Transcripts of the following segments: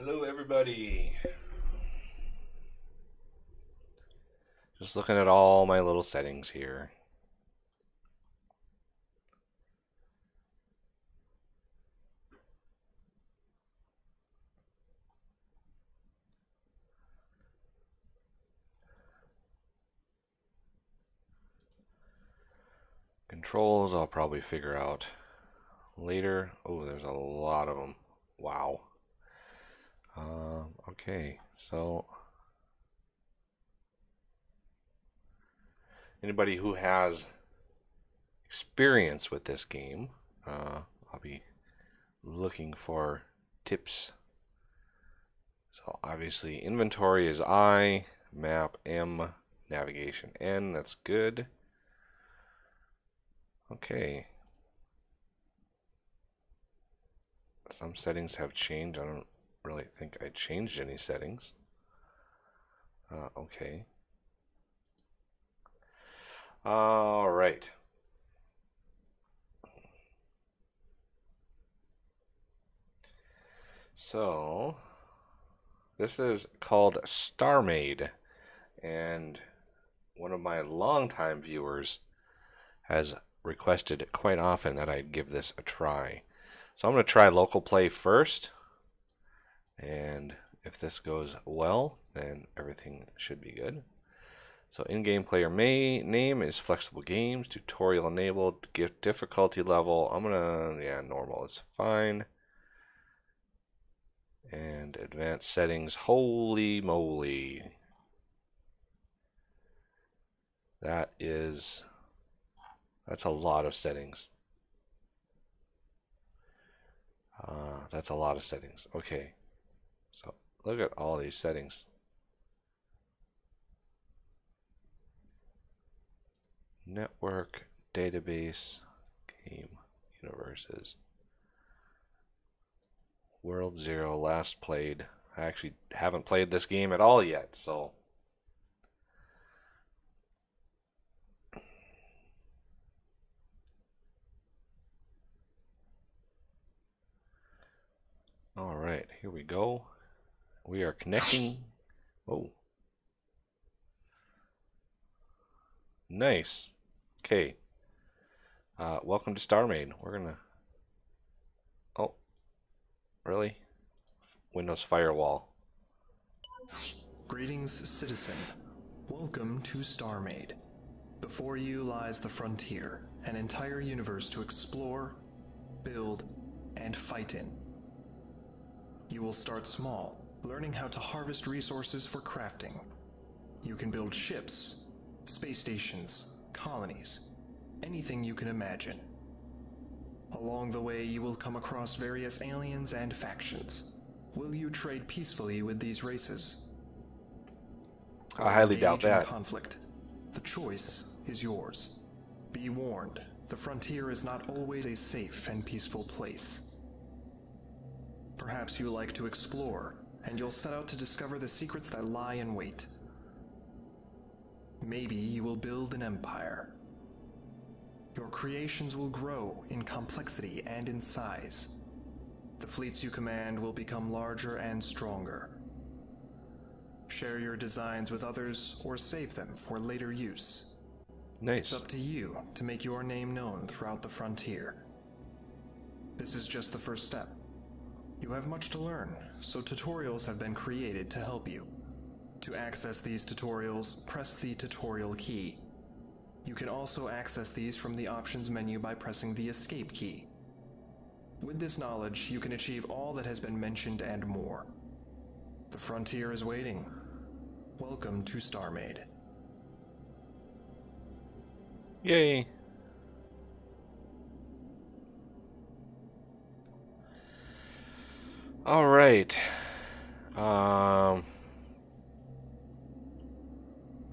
Hello, everybody. Just looking at all my little settings here. Controls, I'll probably figure out later. Oh, there's a lot of them. Wow. Okay, so anybody who has experience with this game, I'll be looking for tips. So obviously inventory is I, map M, navigation N, that's good. Okay. Some settings have changed. I don't really think I changed any settings. Okay. All right. So this is called Starmade, and one of my longtime viewers has requested quite often that I give this a try. So I'm going to try local play first, and if this goes well, then everything should be good. So in-game player name is Flexible Games, tutorial enabled, gift difficulty level. I'm gonna, yeah, normal is fine. And advanced settings, holy moly. That's a lot of settings. That's a lot of settings. Okay, so look at all these settings. Network, database, game, universes. World 0, last played. I actually haven't played this game at all yet, so. Alright, here we go. We are connecting. Oh. Nice. Okay. Welcome to Starmade. We're gonna. Oh, really? Windows Firewall. Greetings, citizen. Welcome to Starmade. Before you lies the frontier, an entire universe to explore, build, and fight in. You will start small, learning how to harvest resources for crafting. You can build ships, space stations, colonies, anything you can imagine. Along the way, you will come across various aliens and factions. Will you trade peacefully with these races? I highly doubt that. Conflict. The choice is yours. Be warned, the frontier is not always a safe and peaceful place. Perhaps you like to explore, and you'll set out to discover the secrets that lie in wait. Maybe you will build an empire. Your creations will grow in complexity and in size. The fleets you command will become larger and stronger. Share your designs with others or save them for later use. Nice. It's up to you to make your name known throughout the frontier. This is just the first step. You have much to learn, so tutorials have been created to help you. To access these tutorials, press the tutorial key. You can also access these from the options menu by pressing the escape key. With this knowledge, you can achieve all that has been mentioned and more. The frontier is waiting. Welcome to Starmade. Yay. All right. I'm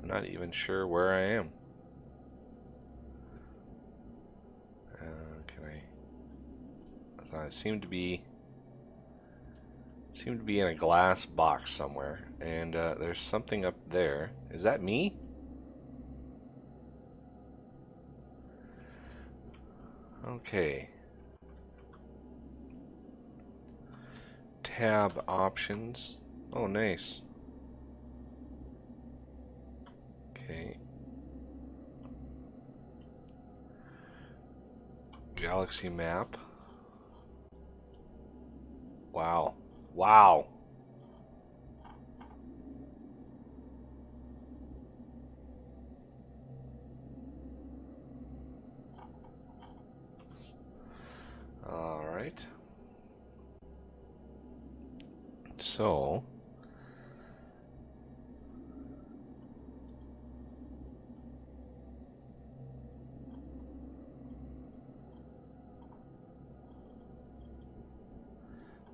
not even sure where I am. Can I? So I seem to be in a glass box somewhere, and there's something up there. Is that me? Okay. tab options. Oh, nice. Okay. Galaxy map. Wow. Wow. All right. So,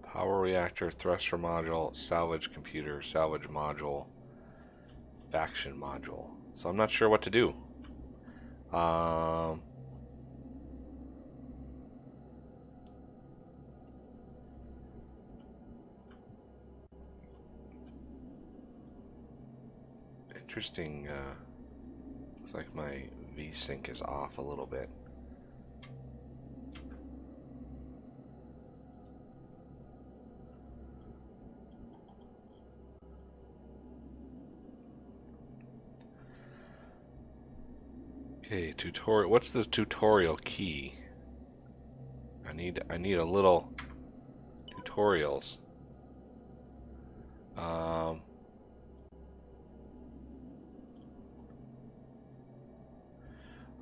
power reactor, thruster module, salvage computer, salvage module, faction module. So I'm not sure what to do. Interesting. Looks like my V-Sync is off a little bit. Okay, tutorial. What's this tutorial key? I need a little tutorials.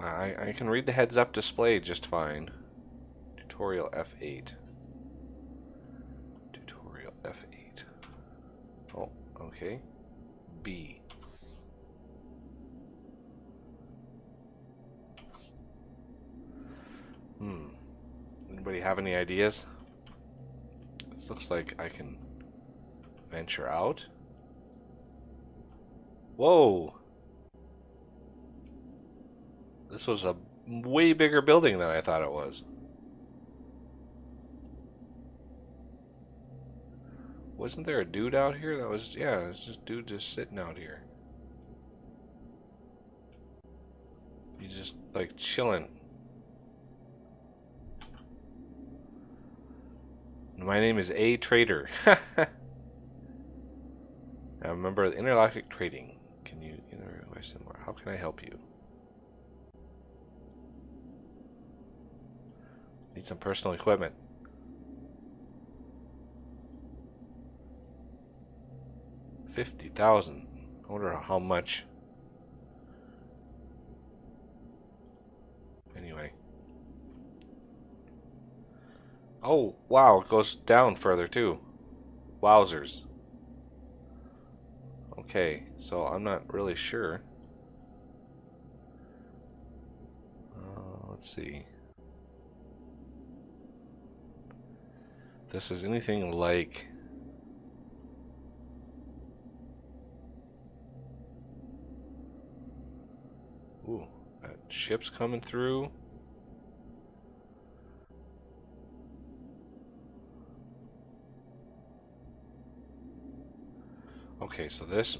I can read the heads-up display just fine. Tutorial F8. Tutorial F8. Oh, okay. B. Anybody have any ideas? This looks like I can venture out. Whoa! This was a way bigger building than I thought it was. Wasn't there a dude out here? That was, yeah, it's just dude just sitting out here. He's just like chilling. My name is A Trader. I remember the intergalactic trading. Can you more? How can I help you? Need some personal equipment. $50,000. I wonder how much. Anyway. Oh, wow, it goes down further too. Wowzers. Okay, so I'm not really sure. Let's see. If this is anything like... Ooh, that ship's coming through. Okay, so this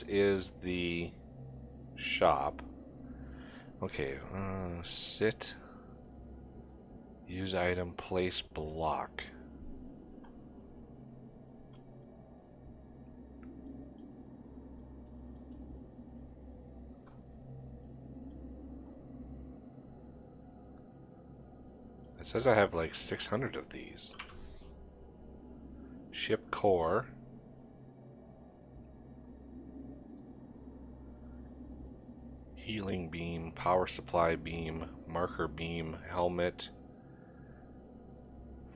is the shop. Okay, sit, use item, place block. It says I have like 600 of these. Ship core. Healing beam, power supply beam, marker beam, helmet,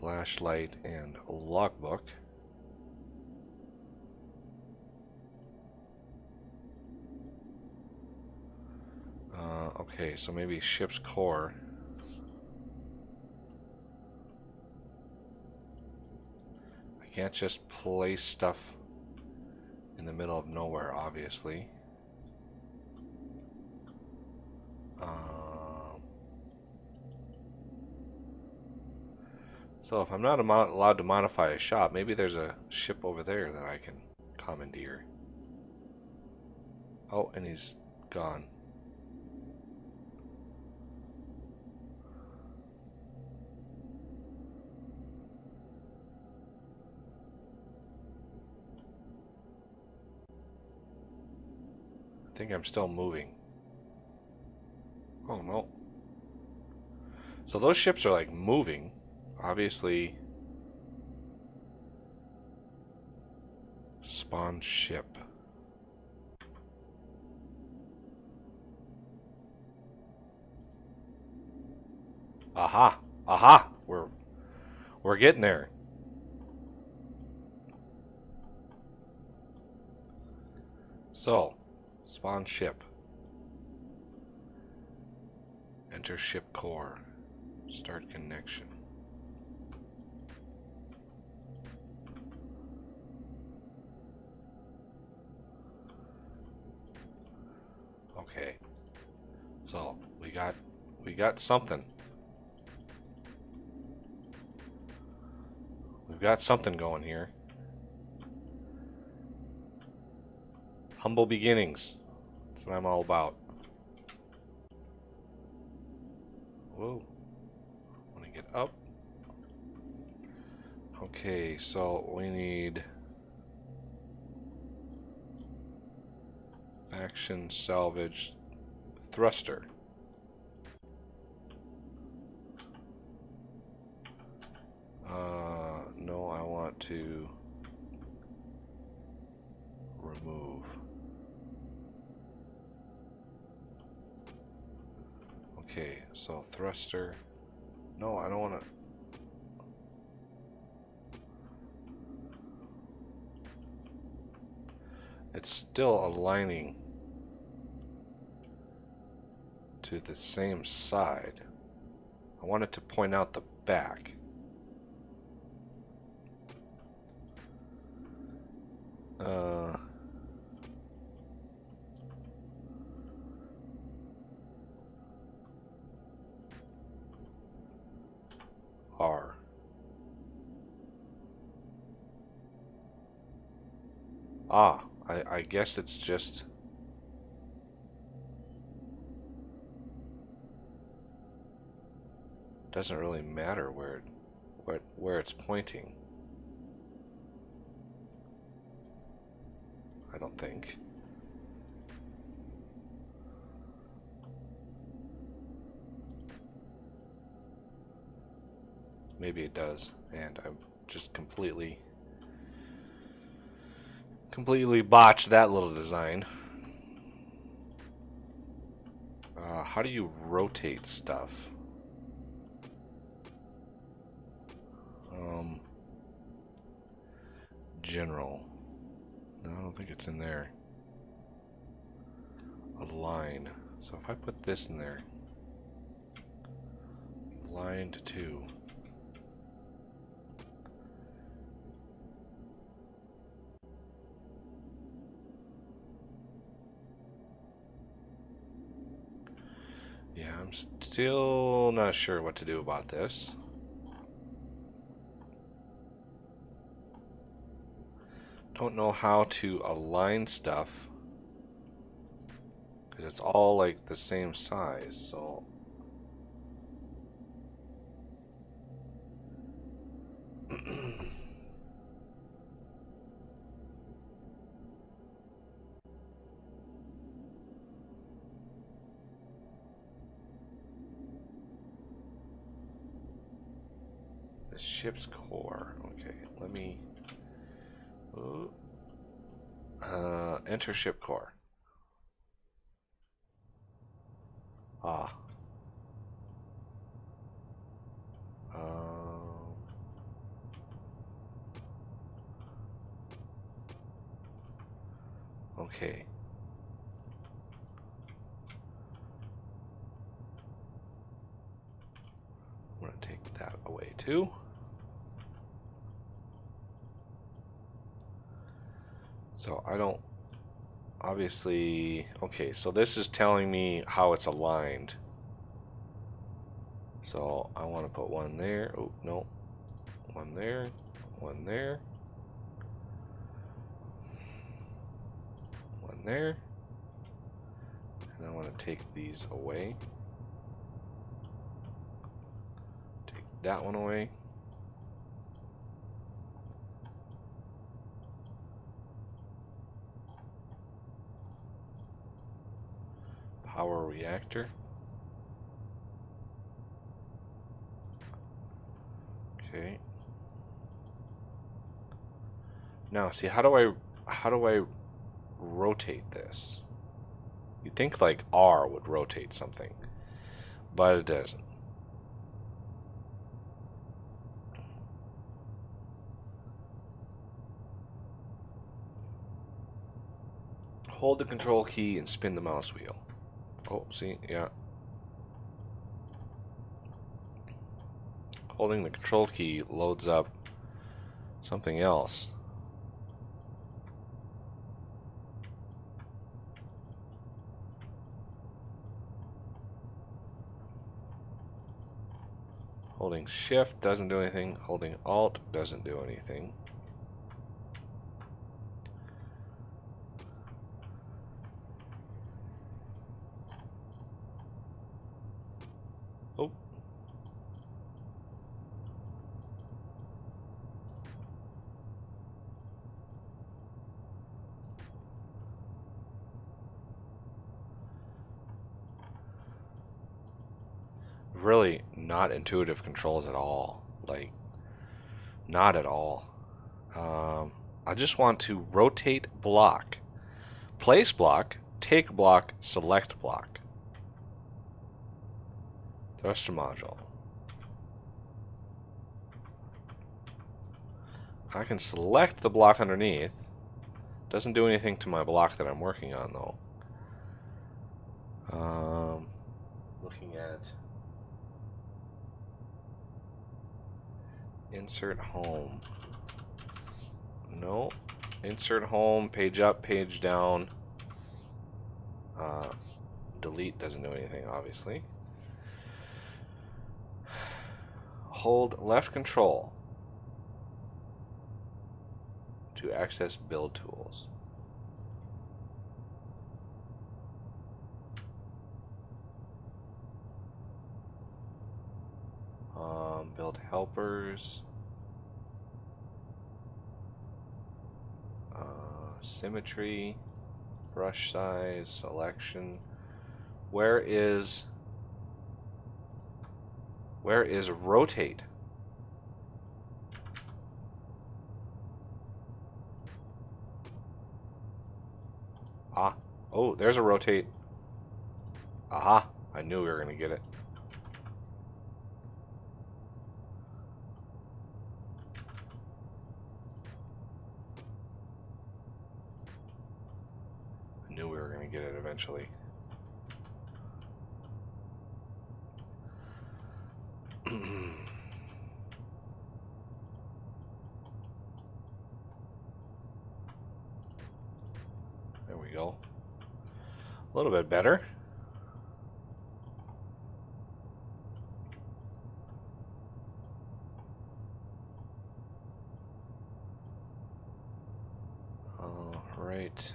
flashlight, and logbook. Okay, so maybe ship's core. I can't just place stuff in the middle of nowhere, obviously. So if I'm not allowed to modify a shop, maybe there's a ship over there that I can commandeer. Oh, and he's gone. think I'm still moving. Oh no. So those ships are like moving. Obviously. Spawn ship. Aha! Aha! We're getting there. So, spawn ship. Enter ship core. Start connection. Okay. So, we got something. We've got something going here. Humble beginnings. That's what I'm all about. Whoa. Want to get up. Okay, so we need faction salvage thruster. No, I want to remove. Okay, so thruster. No, I don't want to. It's still aligning to the same side. I want it to point out the back. R. Ah, I guess it's just doesn't really matter where it's pointing. I don't think. Maybe it does, and I've just completely botched that little design. How do you rotate stuff? General. No, I don't think it's in there. Align. So if I put this in there, aligned to. Yeah, I'm still not sure what to do about this. Don't know how to align stuff because it's all like the same size, so the ship's core. Okay, let me enter ship core. Ah. Okay. I'm gonna take that away too. So I don't obviously. Okay, so this is telling me how it's aligned. So I want to put one there. Oh no, one there, one there, one there, and I want to take these away. Take that one away. reactor. Okay. Now, see, how do I rotate this? You'd think like R would rotate something, but it doesn't. Hold the control key and spin the mouse wheel. Oh, see, yeah. Holding the control key loads up something else. Holding shift doesn't do anything. Holding alt doesn't do anything. Oh. Really not intuitive controls at all. Like, not at all. I just want to rotate block, place block, take block, select block. Thruster module. I can select the block underneath. Doesn't do anything to my block that I'm working on though. Looking at insert home. No. Insert home, page up, page down. Delete doesn't do anything, obviously. Hold left control to access build tools. Build helpers. Symmetry. Brush size. Selection. Where is rotate? Ah. Oh, there's a rotate. Aha. I knew we were going to get it. I knew we were going to get it eventually. There we go. A little bit better. All right.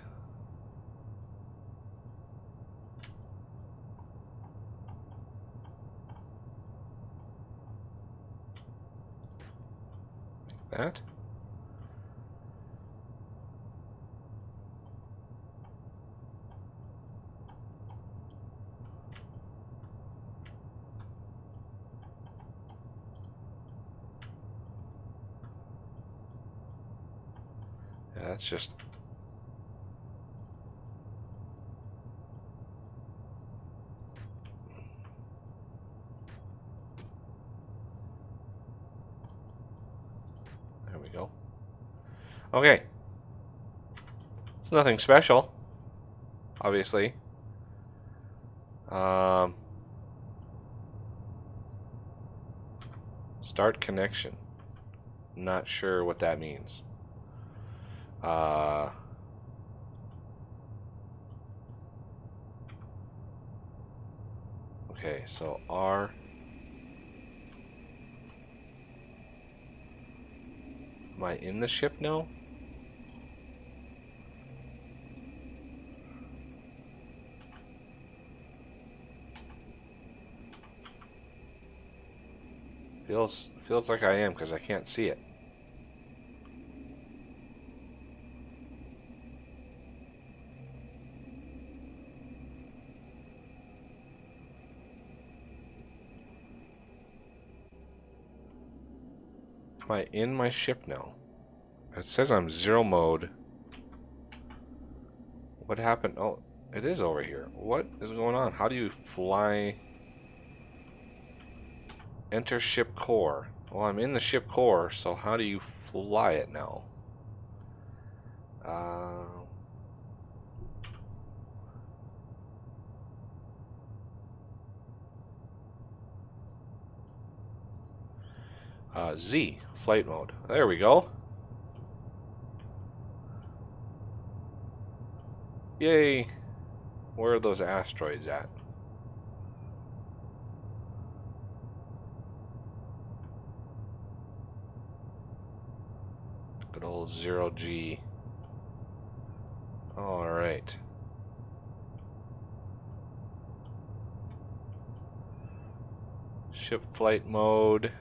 Like that. Yeah, that's just there we go. Okay. It's nothing special, obviously. Start connection. Not sure what that means. Okay, so R. Am I in the ship now? Feels like I am because I can't see it. Am I in my ship now? It says I'm zero mode. What happened? Oh, it is over here. What is going on? How do you fly? Enter ship core. Well, I'm in the ship core, so how do you fly it now? Z, flight mode. There we go. Yay! Where are those asteroids at? Good old 0G. Alright. Ship flight mode.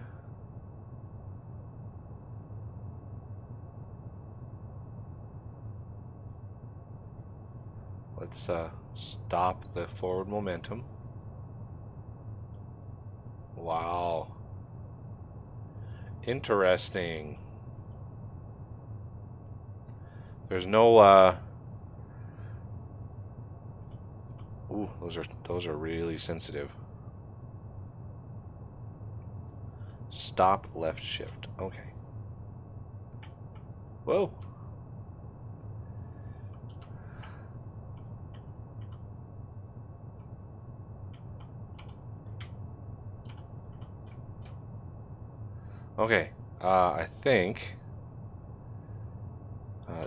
Let's stop the forward momentum. Wow. Interesting. There's no ooh, those are really sensitive. Stop left shift. Okay. Whoa. Okay. I think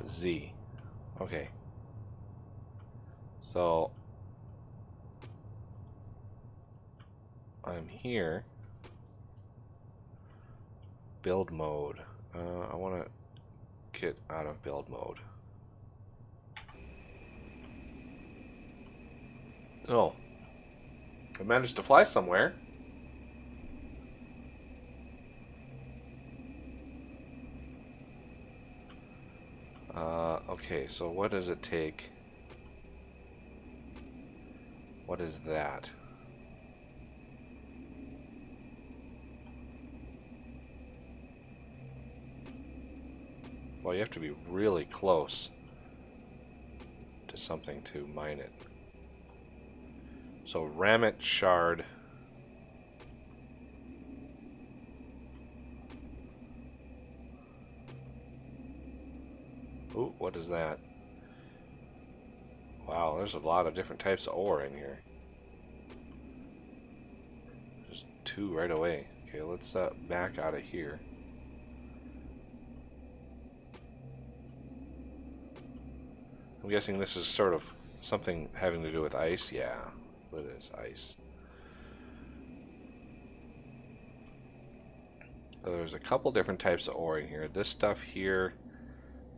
Z. Okay. So I'm here. Build mode. I want to get out of build mode. Oh. I managed to fly somewhere. Okay, so what does it take? What is that? Well, you have to be really close to something to mine it. So ram it, shard. Ooh, what is that? Wow, there's a lot of different types of ore in here. There's two right away. Okay, let's back out of here. I'm guessing this is sort of something having to do with ice. Yeah, it is ice. So there's a couple different types of ore in here. This stuff here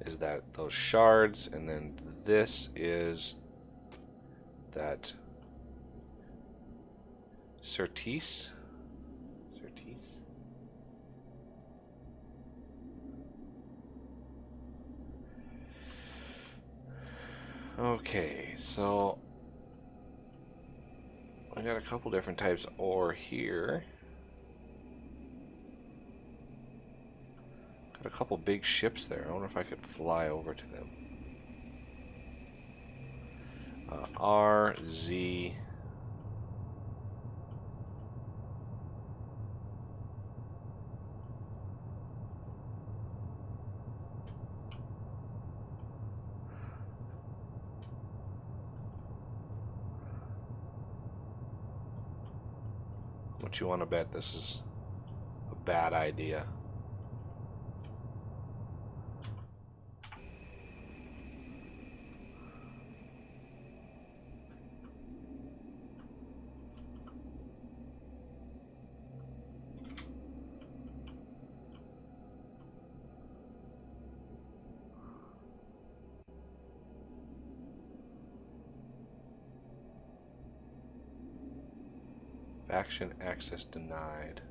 is those shards, and then this is that Certis. Okay, so I got a couple different types of ore here. Got a couple big ships there. I wonder if I could fly over to them. R, Z. What you want to bet this is a bad idea? Faction access denied.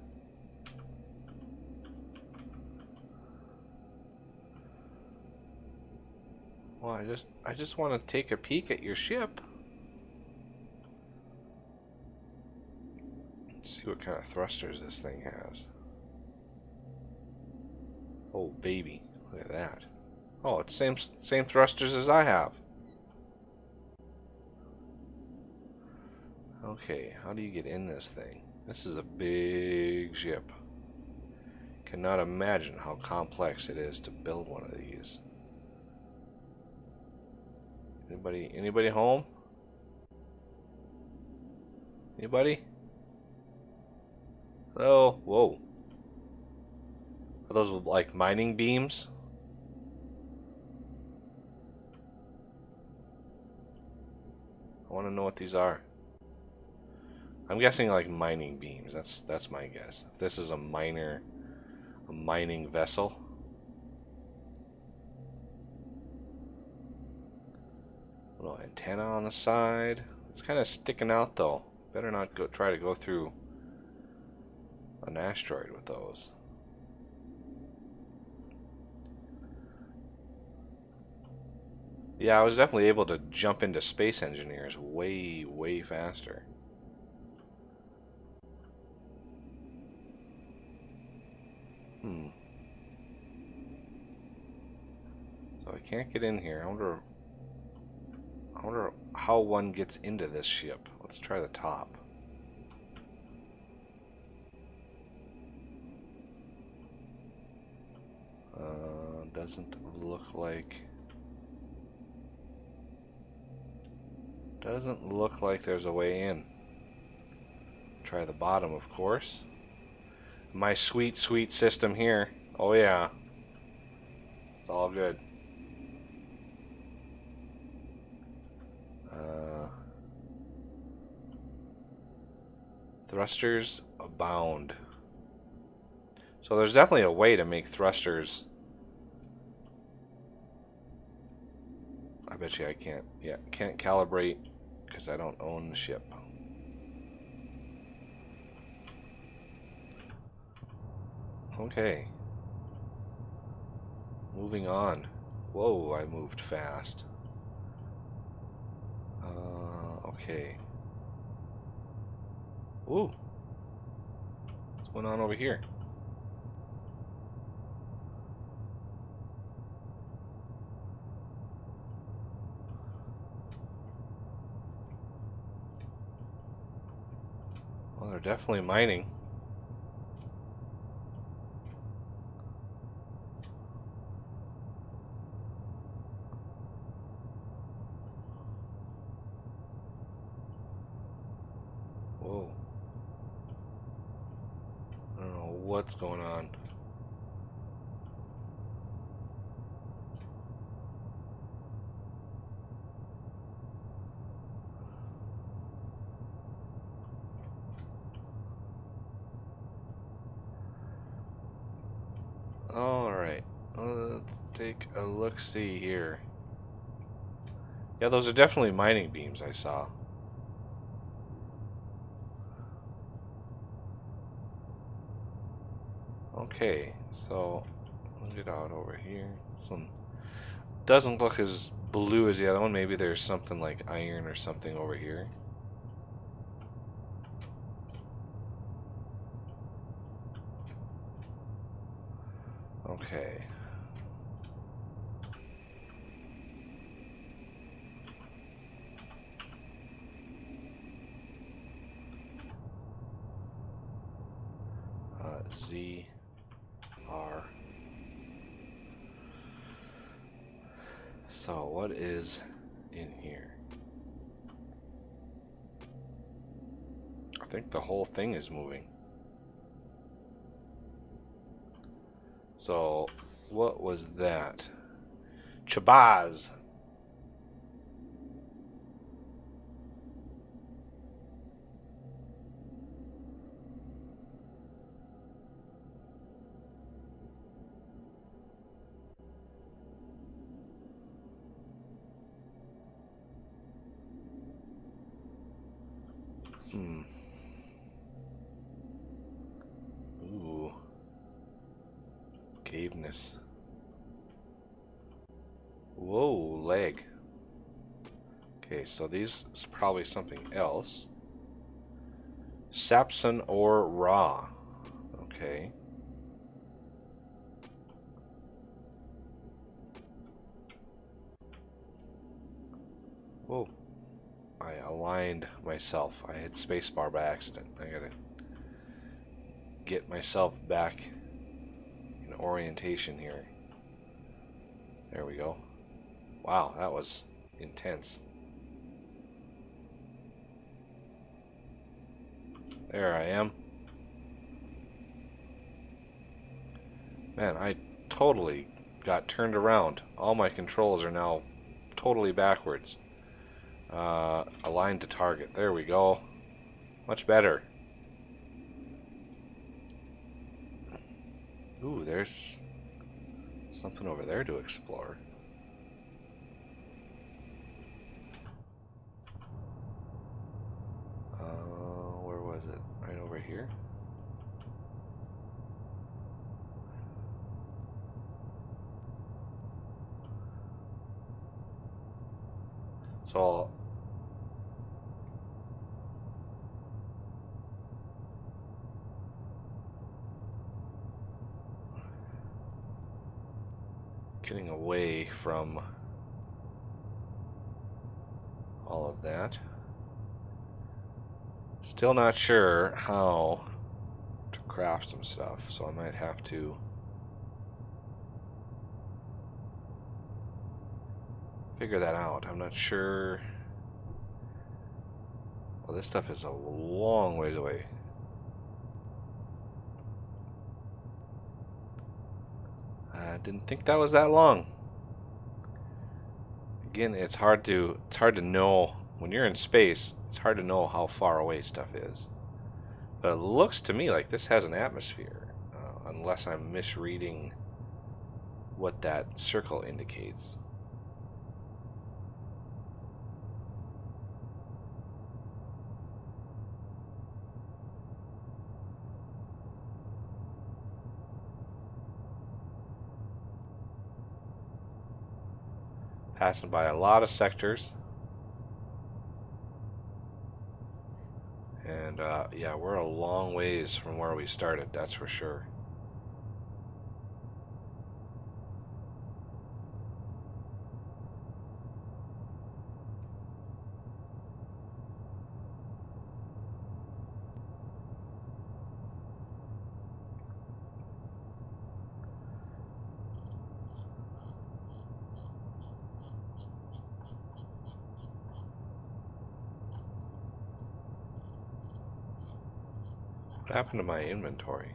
Well, I just want to take a peek at your ship. Let's see what kind of thrusters this thing has. Oh, baby. Look at that. Oh, it's same thrusters as I have. Okay, how do you get in this thing? This is a big ship. Cannot imagine how complex it is to build one of these. Anybody home? Anybody? Hello? Whoa. Are those like mining beams? I want to know what these are. I'm guessing like mining beams. That's my guess. If this is a mining vessel. Little antenna on the side. It's kind of sticking out though. Better not try to go through an asteroid with those. Yeah, I was definitely able to jump into Space Engineers way, way faster. So I can't get in here. I wonder how one gets into this ship. Let's try the top. Doesn't look like there's a way in. Try the bottom, of course. My sweet, sweet system here. Oh yeah. It's all good. Thrusters abound. So there's definitely a way to make thrusters. I bet you I can't. Yeah, can't calibrate because I don't own the ship. Okay. Moving on. Whoa, I moved fast. Okay. Ooh. What's going on over here? Well, they're definitely mining. Whoa. I don't know what's going on. Alright. Let's take a look-see here. Yeah, those are definitely mining beams I saw. Okay, so we'll get out over here. This one doesn't look as blue as the other one. Maybe there's something like iron or something over here. Okay. Z R. So what is in here? I think the whole thing is moving. So what was that? Chabaz. Ooh. Caveness. Whoa, leg. Okay, so these is probably something else. Sapson or raw. Okay. Whoa. I aligned myself. I hit spacebar by accident. I gotta get myself back in orientation here. There we go. Wow, that was intense. There I am. Man, I totally got turned around. All my controls are now totally backwards. Aligned to target. There we go. Much better. Ooh, there's something over there to explore. Where was it? Right over here? So getting away from all of that. Still not sure how to craft some stuff, so I might have to figure that out. I'm not sure. Well, this stuff is a long ways away. I didn't think that was that long. Again, it's hard to know when you're in space. It's hard to know how far away stuff is. But it looks to me like this has an atmosphere, unless I'm misreading what that circle indicates. Passing by a lot of sectors. And yeah, we're a long ways from where we started, that's for sure. What happened to my inventory?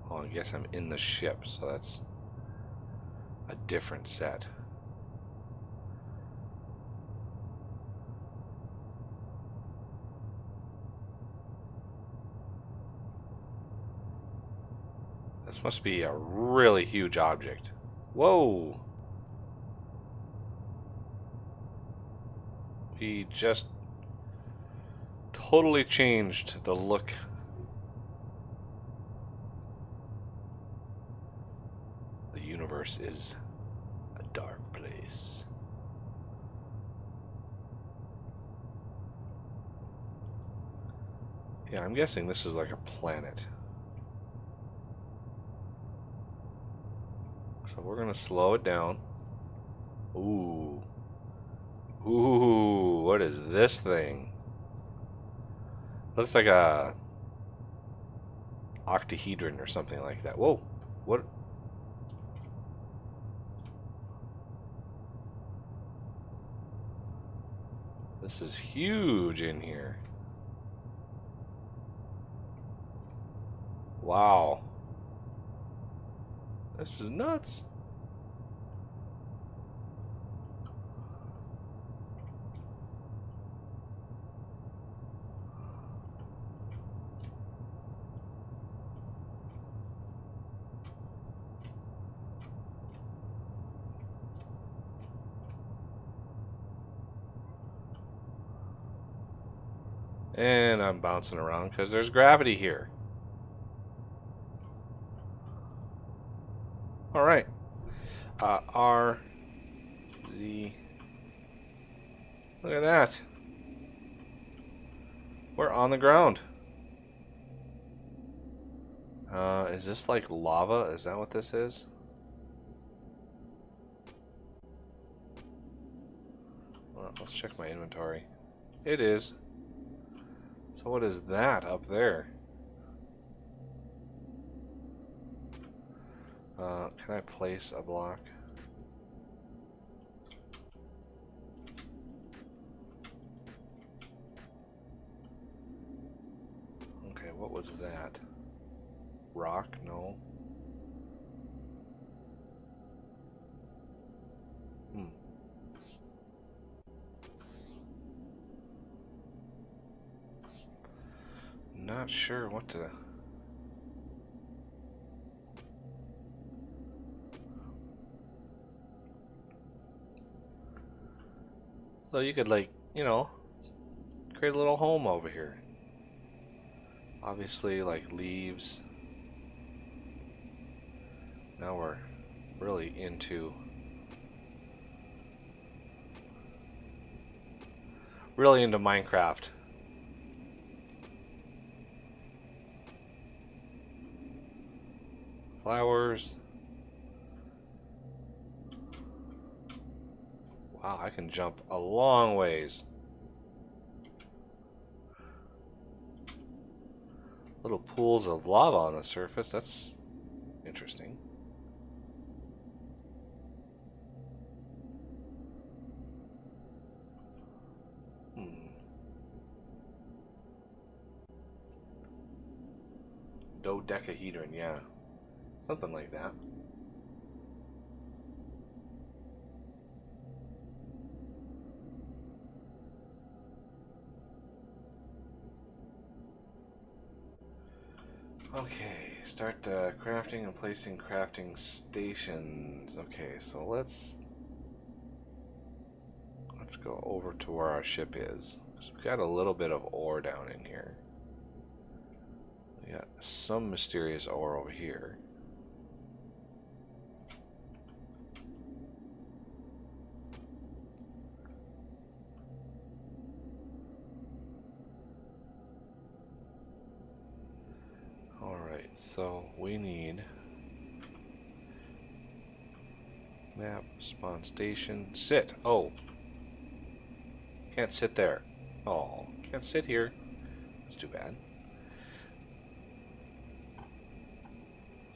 Oh, I guess I'm in the ship, so that's a different set. This must be a really huge object. Whoa! We just totally changed the look. The universe is a dark place. Yeah, I'm guessing this is like a planet. So we're gonna slow it down. Ooh. Ooh, what is this thing? Looks like a octahedron or something like that. Whoa, what? This is huge in here. Wow. This is nuts. And I'm bouncing around because there's gravity here. Alright. R, Z. Look at that. We're on the ground. Is this like lava? Is that what this is? Well, Let's check my inventory. It is. So what is that up there? Can I place a block? Okay, what was that? Rock? No. Not sure what to... So you could, like, you know, create a little home over here. Obviously, like, leaves. Now we're really into Minecraft. Flowers. Wow, I can jump a long ways. Little pools of lava on the surface. That's interesting. Dodecahedron, yeah. Something like that. Okay, start crafting and placing crafting stations. Okay, so let's go over to where our ship is. So we've got a little bit of ore down in here. We got some mysterious ore over here. Alright, so we need map, spawn station, sit. Oh, can't sit there. Oh, can't sit here. That's too bad.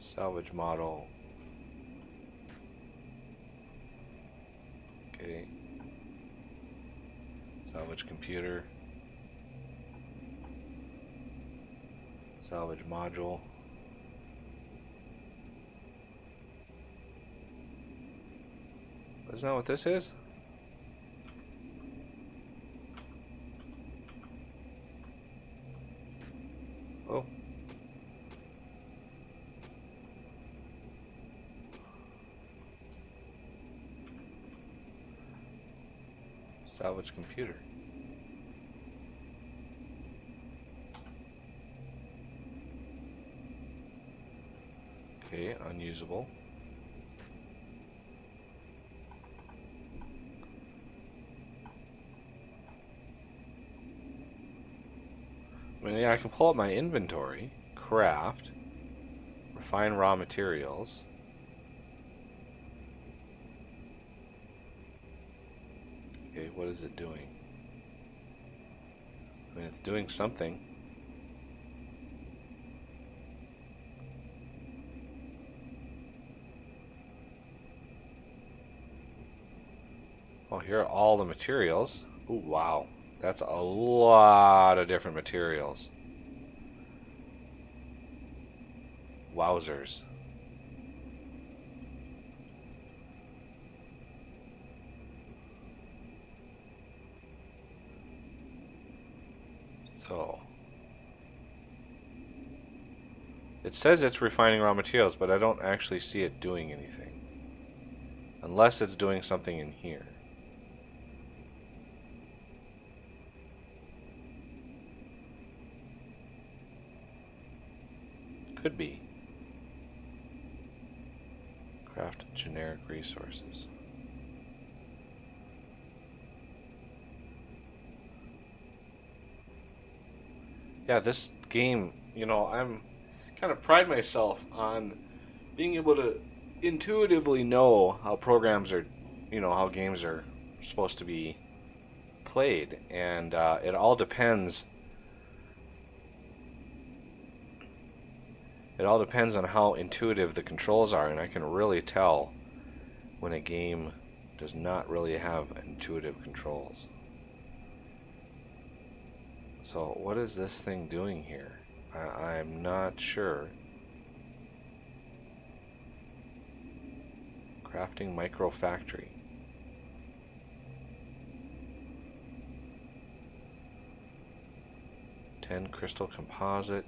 Salvage model. Okay. Salvage computer. Salvage module. Isn't that what this is? Oh. Salvage computer. Okay, unusable. I mean, yeah, I can pull up my inventory, craft, refine raw materials. Okay, what is it doing? I mean, it's doing something. Oh, here are all the materials. Ooh, wow. That's a lot of different materials. Wowzers. So, it says it's refining raw materials, but I don't actually see it doing anything. Unless it's doing something in here. Could be. Craft generic resources. Yeah, this game, you know, I'm kind of pride myself on being able to intuitively know how programs are, you know, how games are supposed to be played, and it all depends. It all depends on how intuitive the controls are, and I can really tell when a game does not really have intuitive controls. So what is this thing doing here? I'm not sure. Crafting micro factory. Crystal composite.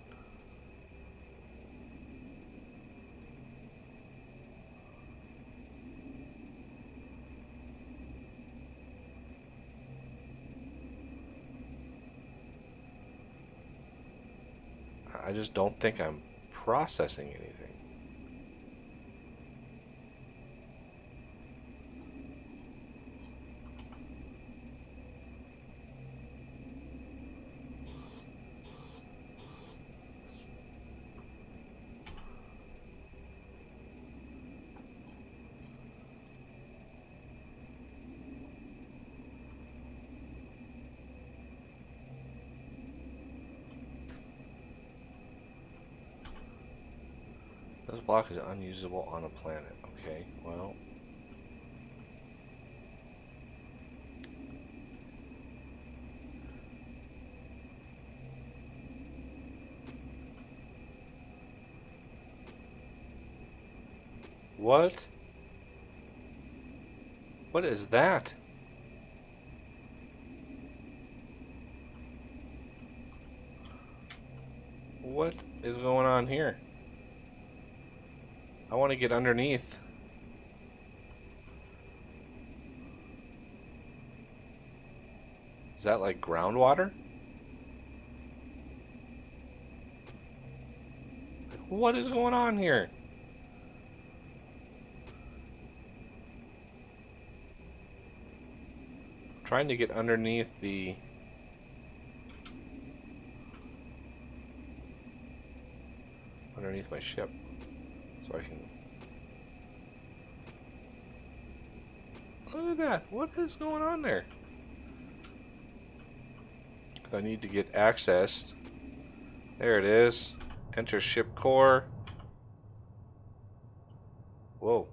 I just don't think I'm processing anything. This block is unusable on a planet. Okay, well. What? What is that? What is going on here? I want to get underneath. Is that like groundwater? What is going on here? I'm trying to get underneath the... underneath my ship. So I can... Look at that. What is going on there? I need to get access. There it is. Enter ship core. Whoa.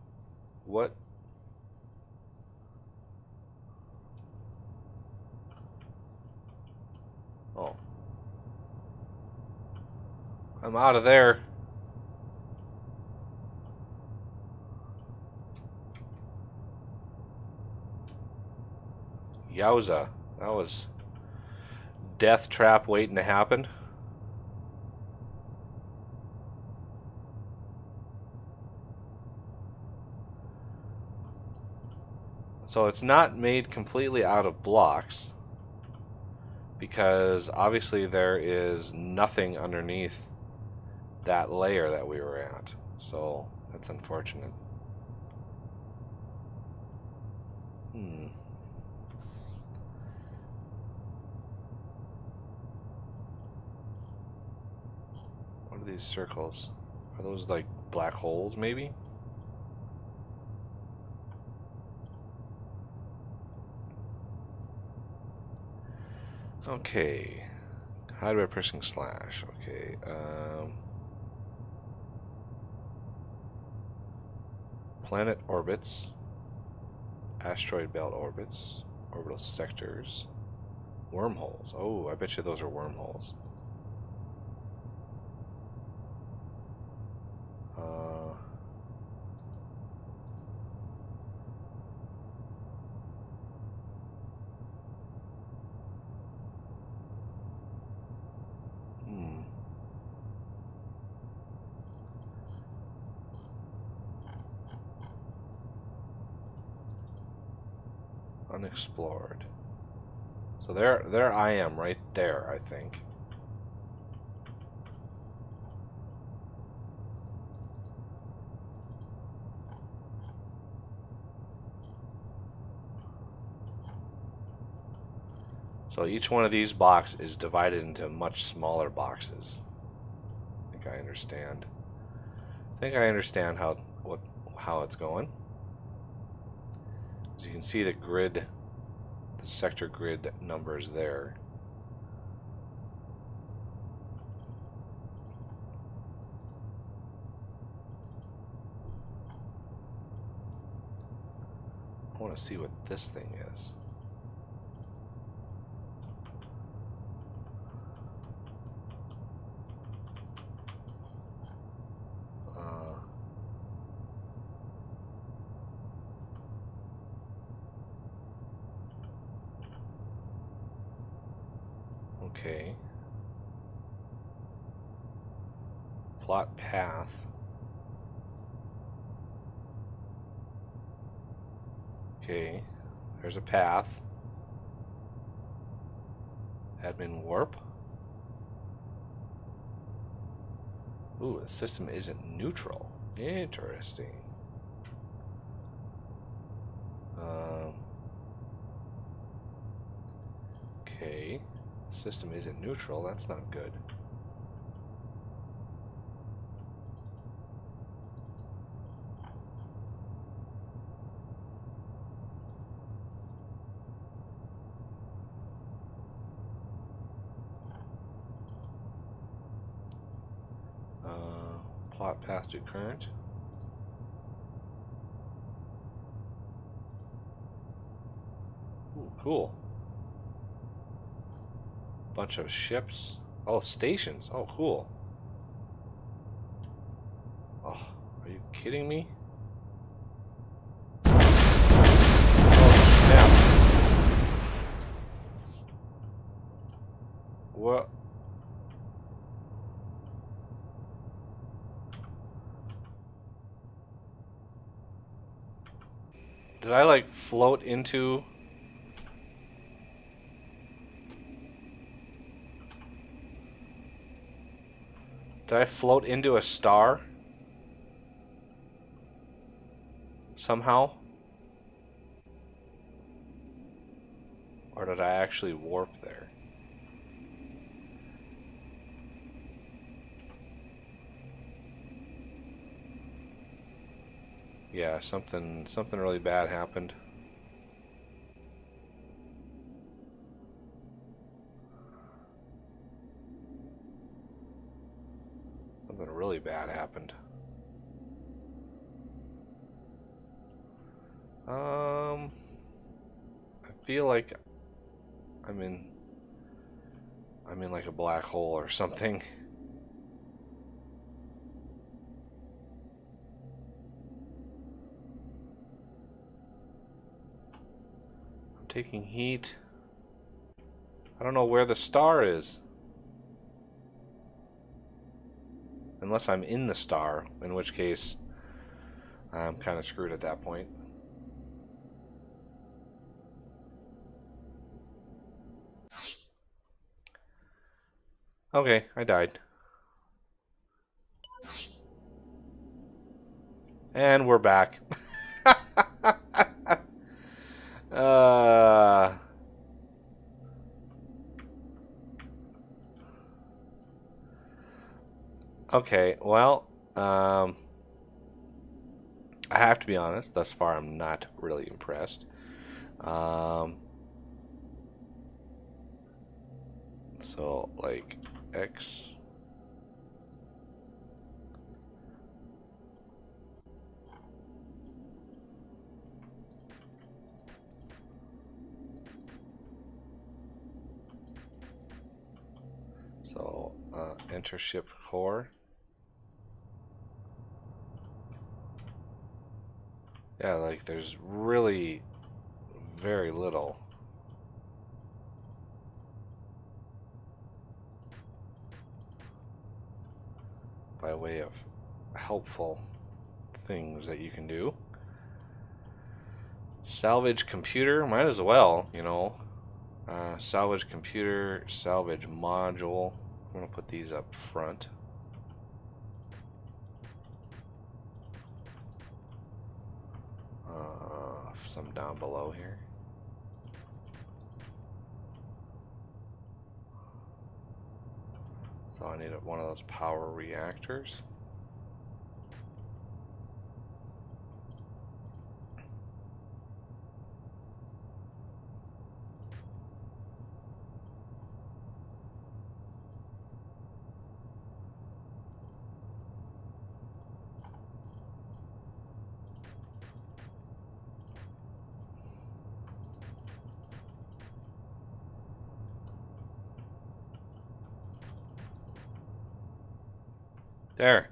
What? Oh. I'm out of there. Yowza. That was death trap waiting to happen. So it's not made completely out of blocks because obviously there is nothing underneath that layer that we were at. So that's unfortunate. What are these circles? Are those like black holes maybe? Okay. Hide by pressing slash. Okay. Planet orbits. Asteroid belt orbits. Orbital sectors. Wormholes. Oh, I bet you those are wormholes. Unexplored. So there I am right there, I think. So each one of these blocks is divided into much smaller boxes. I think I understand. I think I understand how it's going. As you can see, the grid the sector grid numbers there. I want to see what this thing is. Okay. Plot path. Okay. There's a path. Admin warp. Ooh, the system isn't neutral. Interesting. Okay. The system isn't neutral. That's not good. Plot path to current. Ooh, cool. Bunch of ships. Oh, stations. Oh, cool. Oh, are you kidding me? Oh, snap. What? Did I like float into... Did I float into a star? Somehow? Or did I actually warp there? Yeah, something really bad happened. Something really bad happened. I feel like I'm in like a black hole or something. I'm taking heat. I don't know where the star is. Unless I'm in the star, in which case I'm kind of screwed at that point. Okay, I died. And we're back. uh... Okay, well, I have to be honest, thus far I'm not really impressed. So, like, X. So, enter ship core. Yeah, like, there's really very little. By way of helpful things that you can do. Salvage computer, might as well, you know. Salvage computer, salvage module. I'm gonna put these up front. Some down below here. So I need one of those power reactors. There.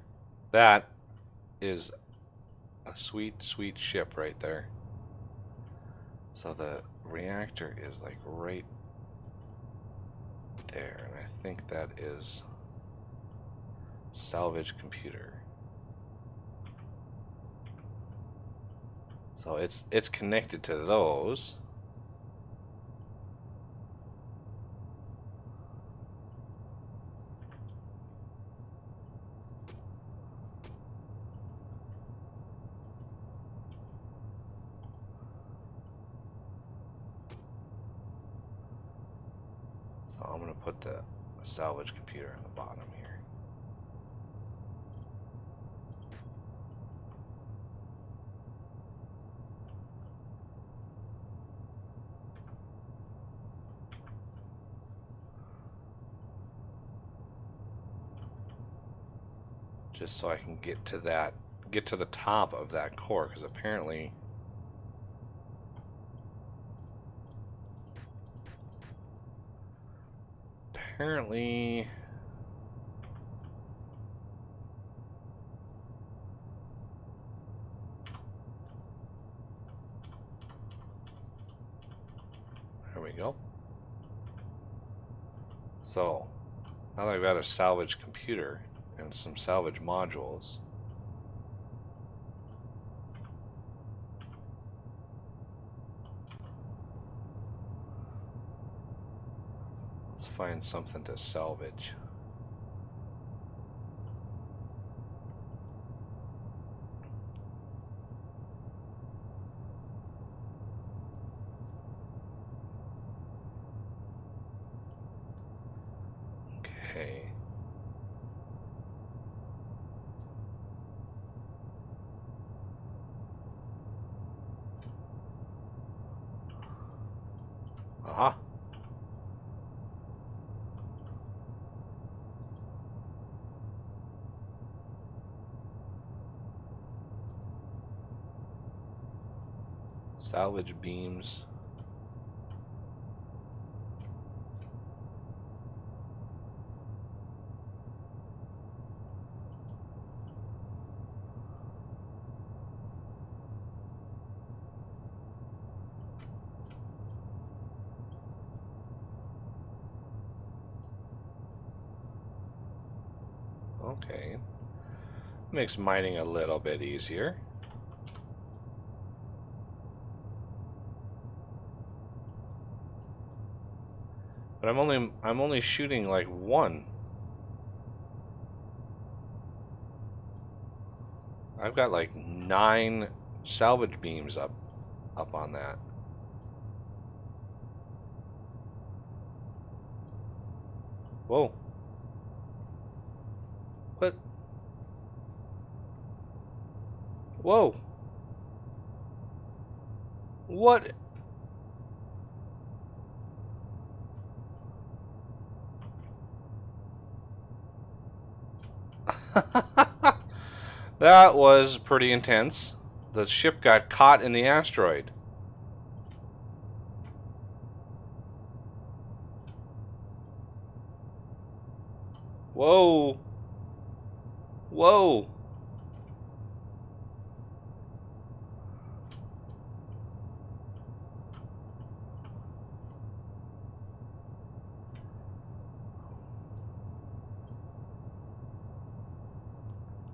That is a sweet, sweet ship right there. So the reactor is like right there, and I think that is salvage computer. So it's connected to those. So I'm going to put the salvage computer on the bottom here. Just so I can get to the top of that core, because apparently there we go. So now that I've got a salvage computer and some salvage modules, let's find something to salvage. Okay. Aha. Salvage beams. Okay. Makes mining a little bit easier. But I'm only shooting like one. I've got like 9 salvage beams up on that. Whoa. What? Whoa. What? That was pretty intense. The ship got caught in the asteroid. Whoa. Whoa.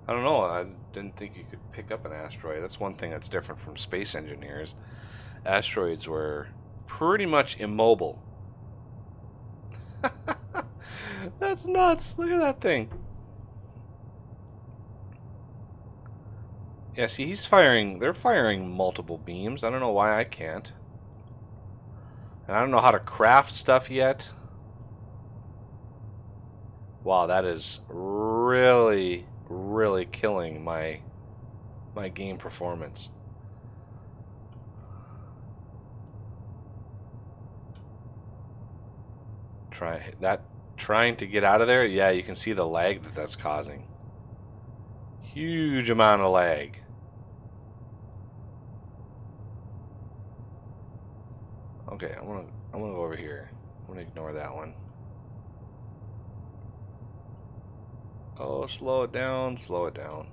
I don't know. I didn't think you could pick up an asteroid. That's one thing that's different from space engineers. Asteroids were pretty much immobile. That's nuts. Look at that thing. Yeah, see, they're firing multiple beams. I don't know why I can't. And I don't know how to craft stuff yet. Wow, that is really, really killing my game performance. Trying to get out of there. Yeah, you can see the lag that's causing. Huge amount of lag. Okay, I'm gonna go over here. I'm gonna ignore that one. Oh, slow it down, slow it down.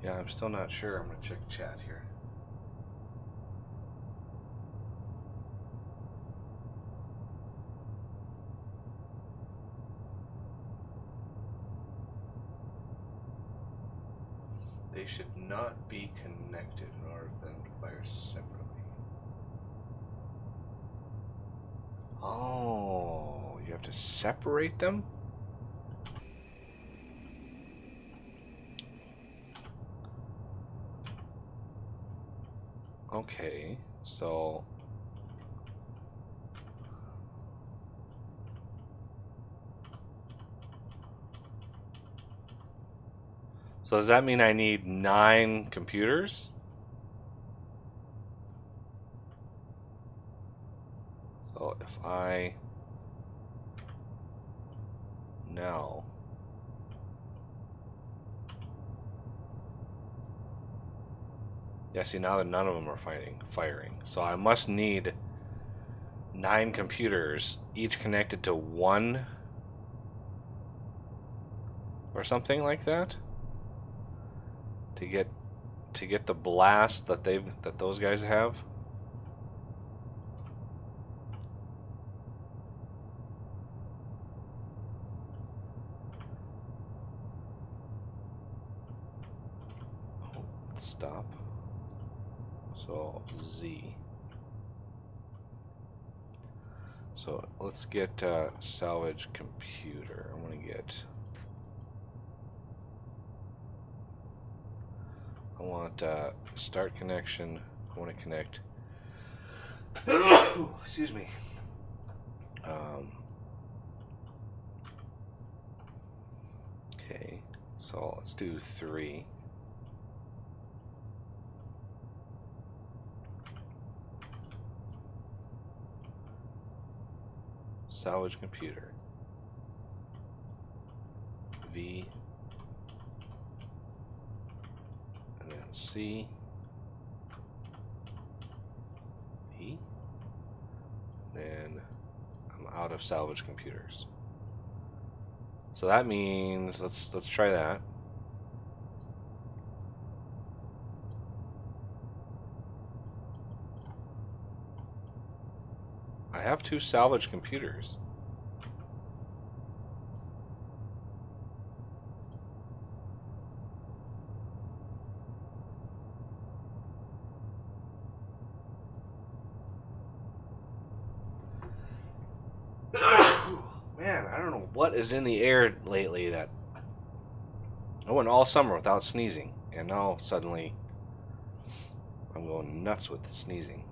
Yeah, I'm still not sure. I'm gonna check chat here. They should not be connected in order for them to fire separately. Oh, you have to separate them? Okay, so... So does that mean I need 9 computers? So if I... now... Yeah, see, now that none of them are firing. So I must need 9 computers, each connected to one... or something like that? To get the blast that those guys have. Oh, let's stop. So Z. So let's get salvage computer. I want to get. I want start connection. I want to connect. Excuse me. Okay, so let's do 3. Salvage computer. V. And then C. E. Then I'm out of salvage computers. So that means let's try that. I have 2 salvage computers. Man, I don't know what is in the air lately that I went all summer without sneezing, and now suddenly I'm going nuts with the sneezing.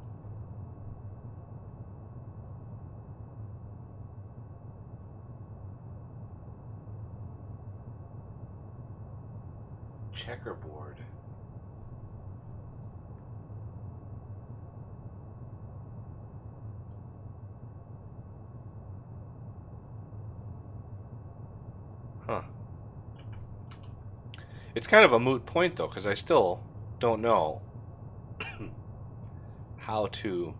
Checkerboard. Huh. It's kind of a moot point, though, because I still don't know how to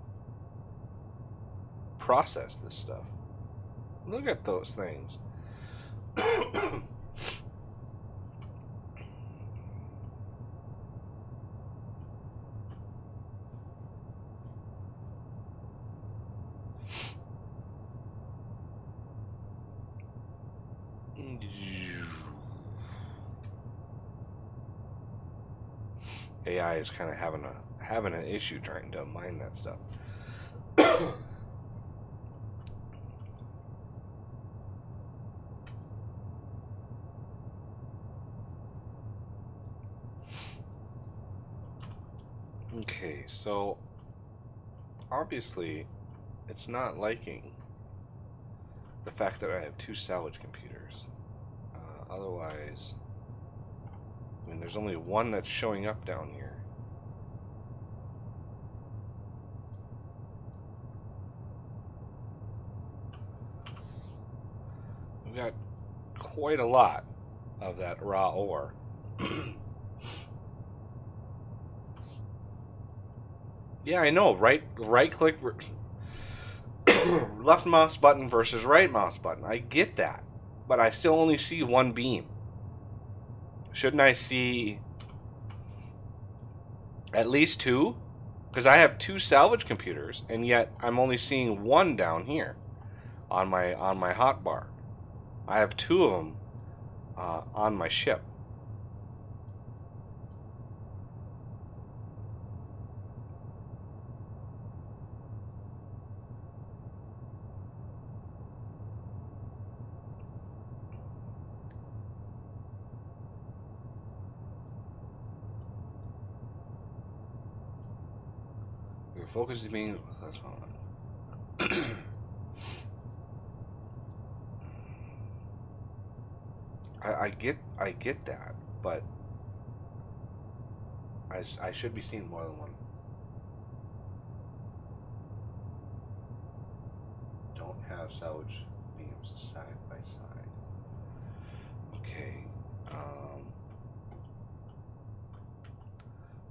process this stuff. Look at those things. AI is kind of having an issue trying to mine that stuff. Okay, so obviously it's not liking the fact that I have 2 salvage computers. otherwise, I mean, there's only one that's showing up down here. We've got quite a lot of that raw ore. Yeah, I know. Right click, left mouse button versus right mouse button. I get that, but I still only see one beam. Shouldn't I see at least two? Because I have two salvage computers, and yet I'm only seeing one down here on my hotbar. I have two of them on my ship. Your focus is being. That's fine. I get that, but I should be seeing more than one. Don't have salvage beams side by side. Okay.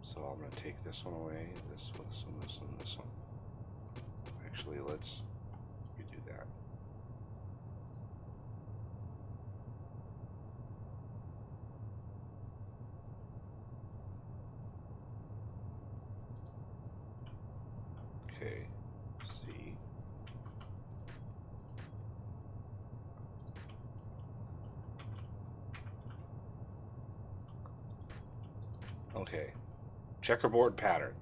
So I'm gonna take this one away. This one. This one. Actually, let's redo that. Okay, C. Okay, checkerboard pattern.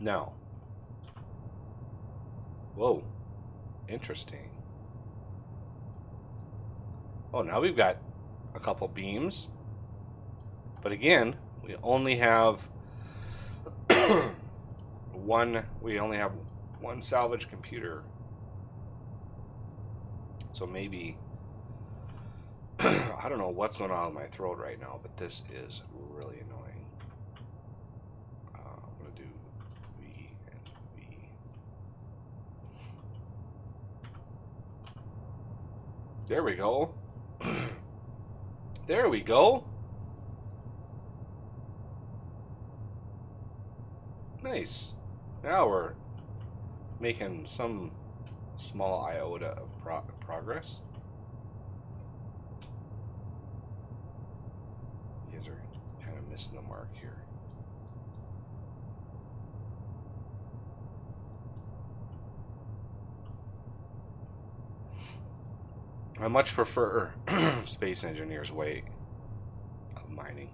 Now, whoa, interesting. Oh, now we've got a couple beams, but again, we only have one. We only have one salvage computer, so maybe I don't know what's going on with my throat right now, but this is really annoying. I'm gonna do V and V. There we go. There we go. Nice. Now we're making some small iota of progress. You guys are kind of missing the mark here. I much prefer Space Engineer's way of mining.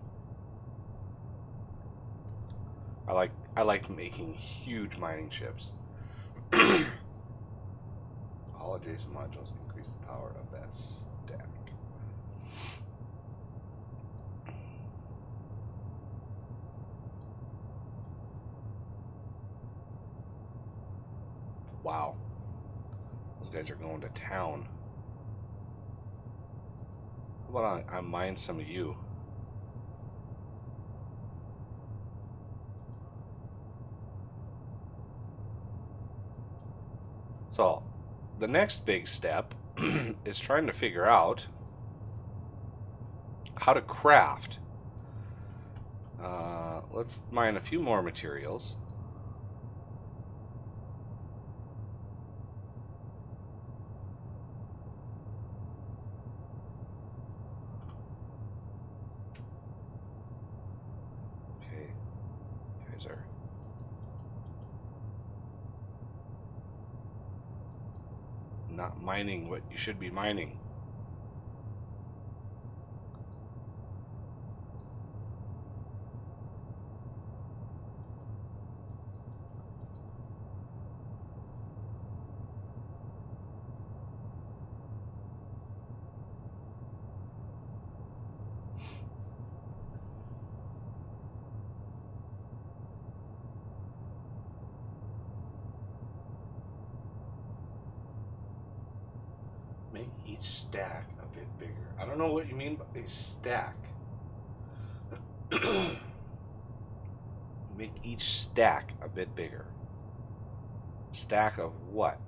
I like making huge mining ships. All adjacent modules increase the power of that stack. Wow. Those guys are going to town. How about I mine some of you? So, the next big step is trying to figure out how to craft. Let's mine a few more materials. Okay, you guys are not mining what you should be mining. each stack a bit bigger. I don't know what you mean by a stack. Make each stack a bit bigger. Stack of what?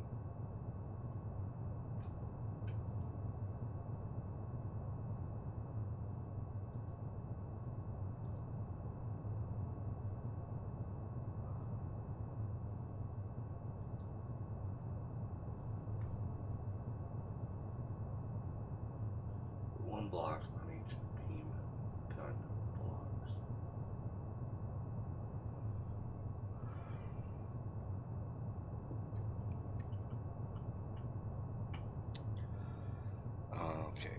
One block on each beam gun blocks. Okay.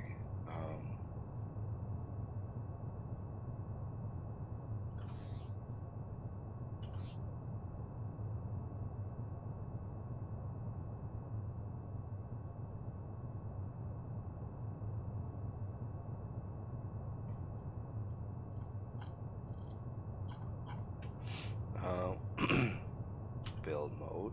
Build mode.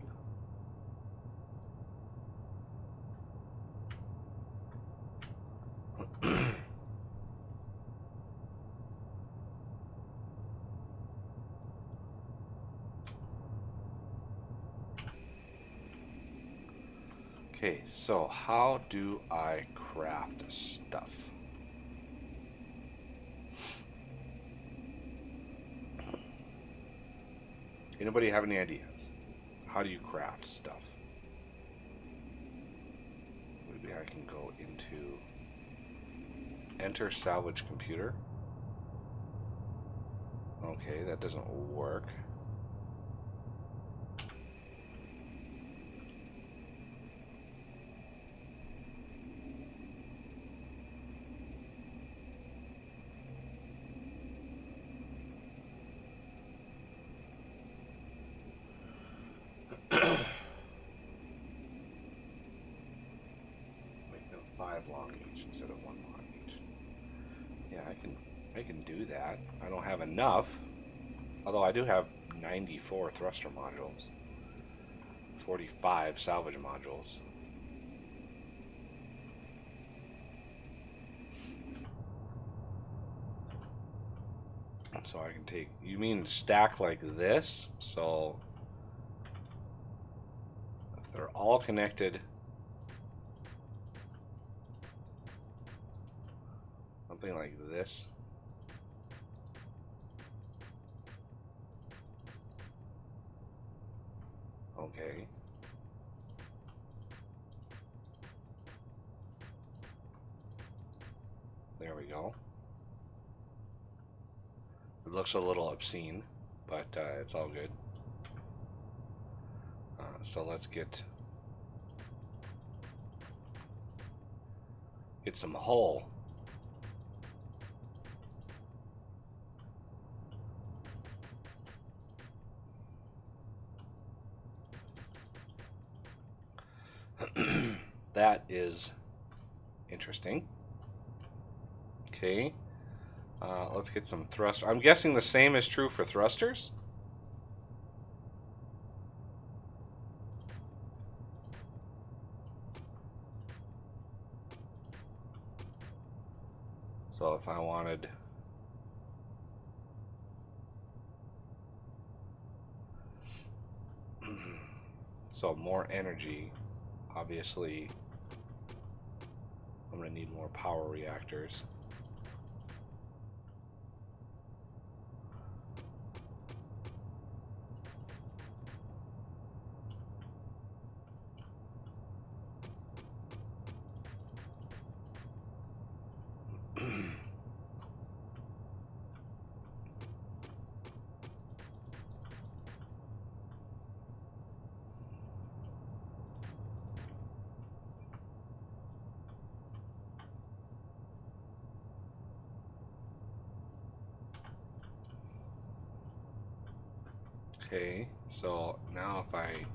Okay, so how do I craft stuff? Anybody have any ideas? How do you craft stuff? Maybe I can go into enter salvage computer. Okay, that doesn't work. Make them 5 long each instead of 1 long each. Yeah, I can do that. I don't have enough. Although I do have 94 thruster modules. 45 salvage modules. So I can take, you mean stack like this? So if they're all connected, something like this. Okay. There we go. It looks a little obscene, but it's all good. So let's get some hull. That is interesting. Okay. Let's get some thrusters. I'm guessing the same is true for thrusters. So if I wanted so more energy, obviously I'm going to need more power reactors. Okay, so now if I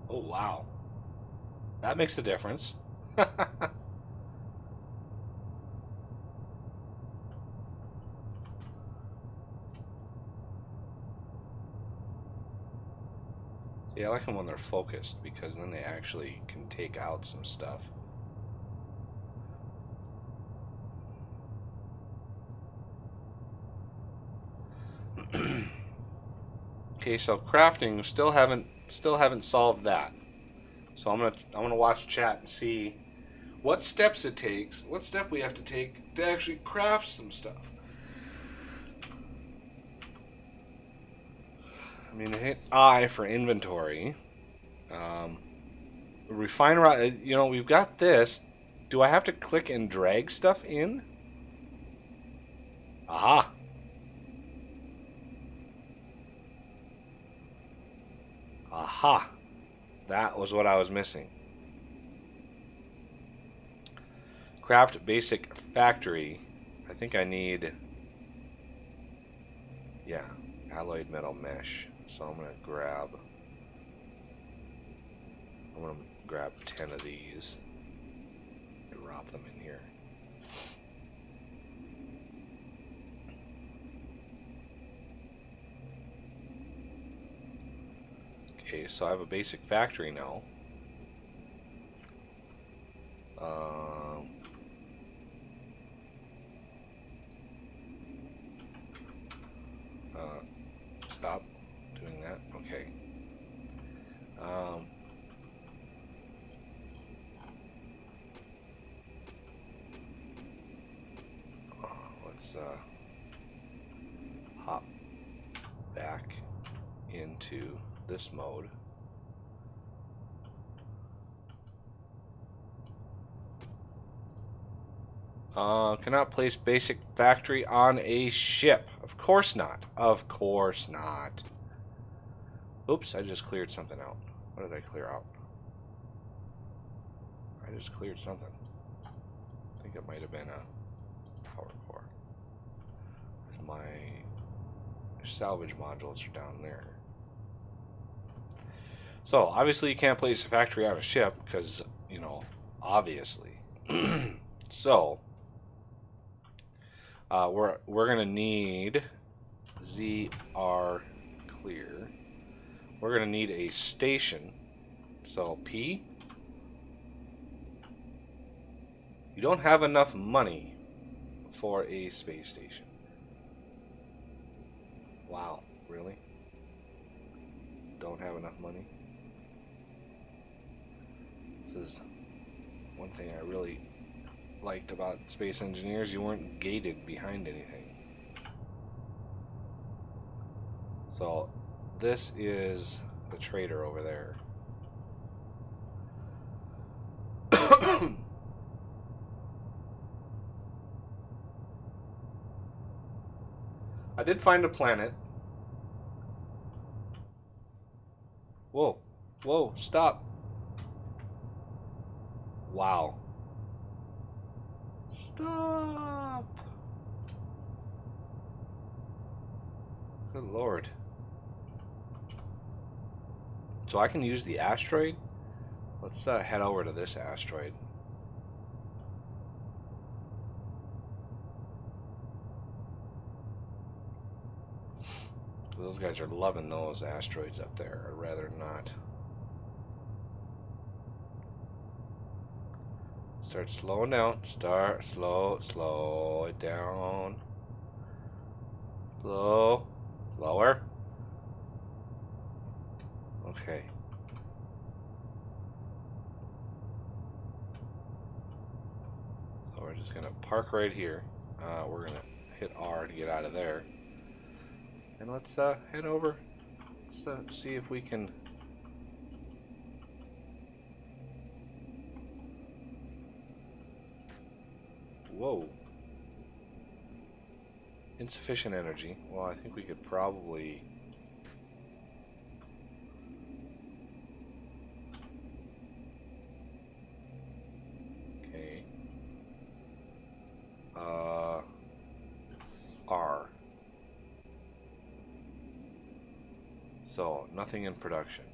oh wow, that makes a difference. Yeah, I like them when they're focused because then they actually can take out some stuff. Okay, so crafting still haven't solved that. So I'm gonna watch chat and see what steps it takes, what step we have to take to actually craft some stuff. I mean, I hit I for inventory. Refiner, you know, we've got this. Do I have to click and drag stuff in? Aha! Aha! That was what I was missing. Craft basic factory. I think I need, yeah, alloyed metal mesh. So I'm gonna grab 10 of these. Drop them in here. Okay, so I have a basic factory now. Stop doing that. Okay. Let's hop back into this mode. Cannot place basic factory on a ship. Of course not. Of course not. Oops, I just cleared something out. What did I clear out? I just cleared something. I think it might have been a power core. My salvage modules are down there. So, obviously you can't place a factory on a ship because, you know, obviously. So, we're gonna need ZR clear. We're gonna need a station. So P. You don't have enough money for a space station. Wow, really? Don't have enough money? This is one thing I really liked about space engineers. You weren't gated behind anything. So this is the trader over there. I did find a planet. Whoa. Whoa, stop. Wow. Stop. Good lord. So I can use the asteroid? Let's head over to this asteroid. Those guys are loving those asteroids up there. I'd rather not. Start slowing down. Slow it down. Lower. Okay. So we're just gonna park right here. We're gonna hit R to get out of there. And let's head over. Let's see if we can. Whoa. Insufficient energy. Well, I think we could probably. Okay. R. So, nothing in production.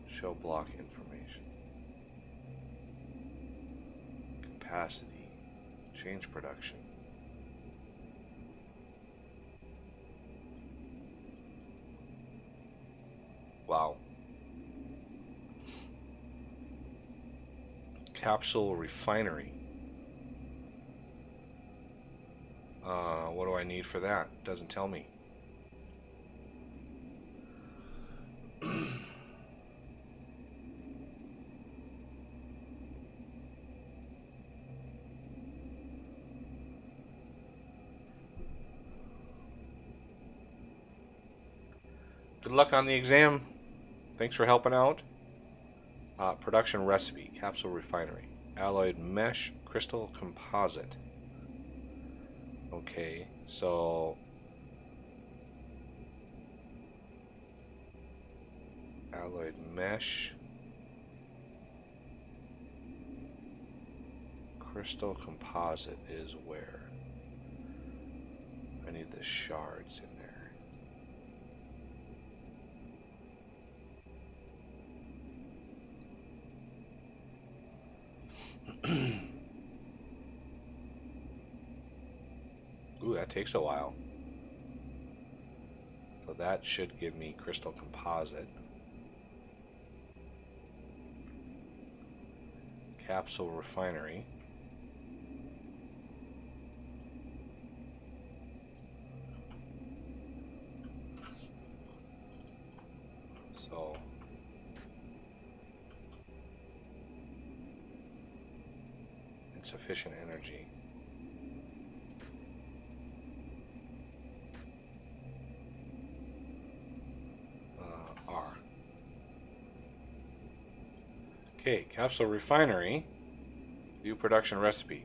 Show block information. Capacity. Change production. Wow. Capsule refinery. What do I need for that? Doesn't tell me. Good luck on the exam. Thanks for helping out. Production recipe. Capsule refinery. Alloyed mesh crystal composite. Okay, so alloyed mesh crystal composite is where? I need the shards in there. Ooh, that takes a while. So that should give me crystal composite. Capsule refinery. So insufficient energy. R. Okay, capsule refinery. View production recipe.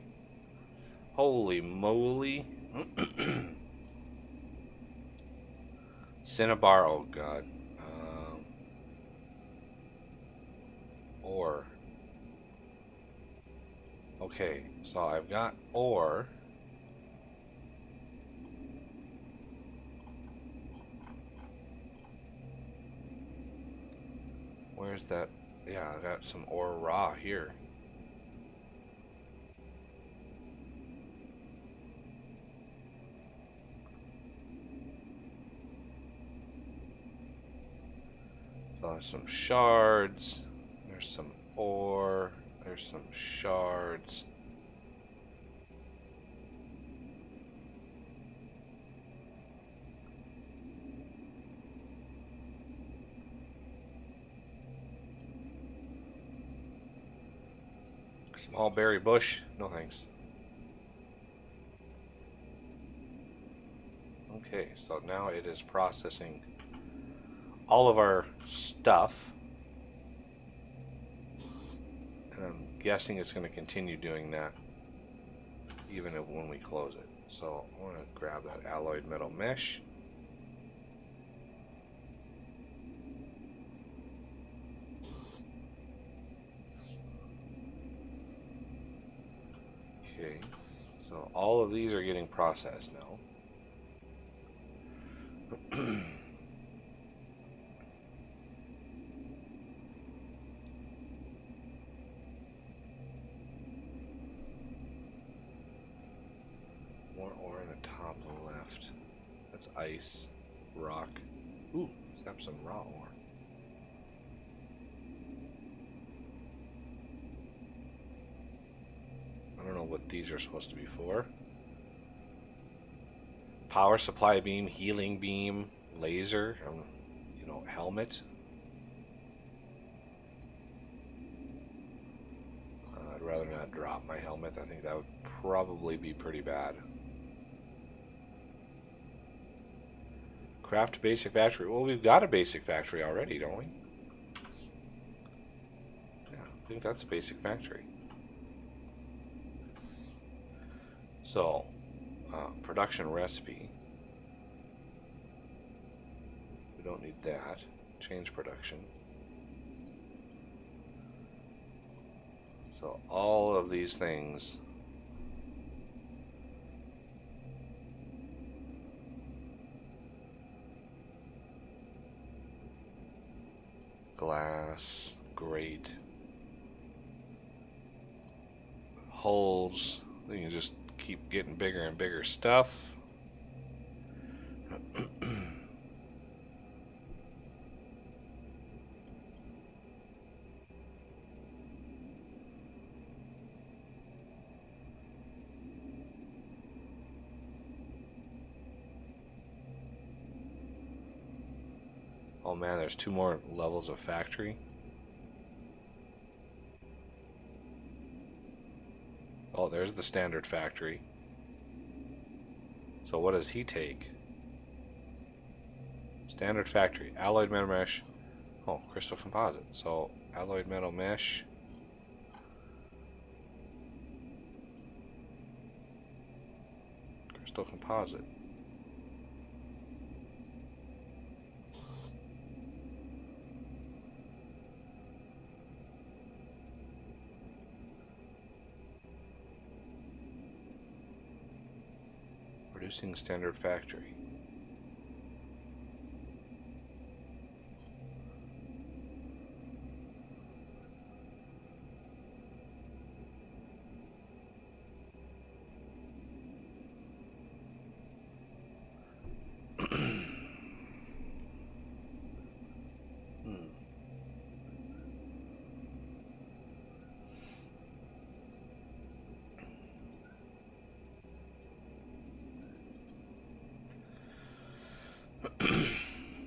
Holy moly. Cinnabar, oh god. Ore. Okay, so I've got ore. Where's that? Yeah, I got some ore raw here. So there's some shards. There's some ore. There's some shards. Small berry bush. No thanks. Okay, so now it is processing all of our stuff. And I'm guessing it's going to continue doing that even when we close it. So I want to grab that alloyed metal mesh. Okay, so all of these are getting processed now. More ore in the top left. That's ice, rock. Ooh, let's have some raw ore. I don't know what these are supposed to be for. Power supply beam, healing beam, laser, you know, helmet. I'd rather not drop my helmet. I think that would probably be pretty bad. Craft basic factory. Well, we've got a basic factory already, don't we? Yeah, I think that's a basic factory. So, production recipe. We don't need that. Change production. So all of these things glass, grate, hulls. You can just keep getting bigger and bigger stuff. Oh man, there's 2 more levels of factory. Oh, there's the standard factory. So what does he take? Standard factory, alloyed metal mesh. Oh, crystal composite. So alloyed metal mesh. Crystal composite. Producing standard factory.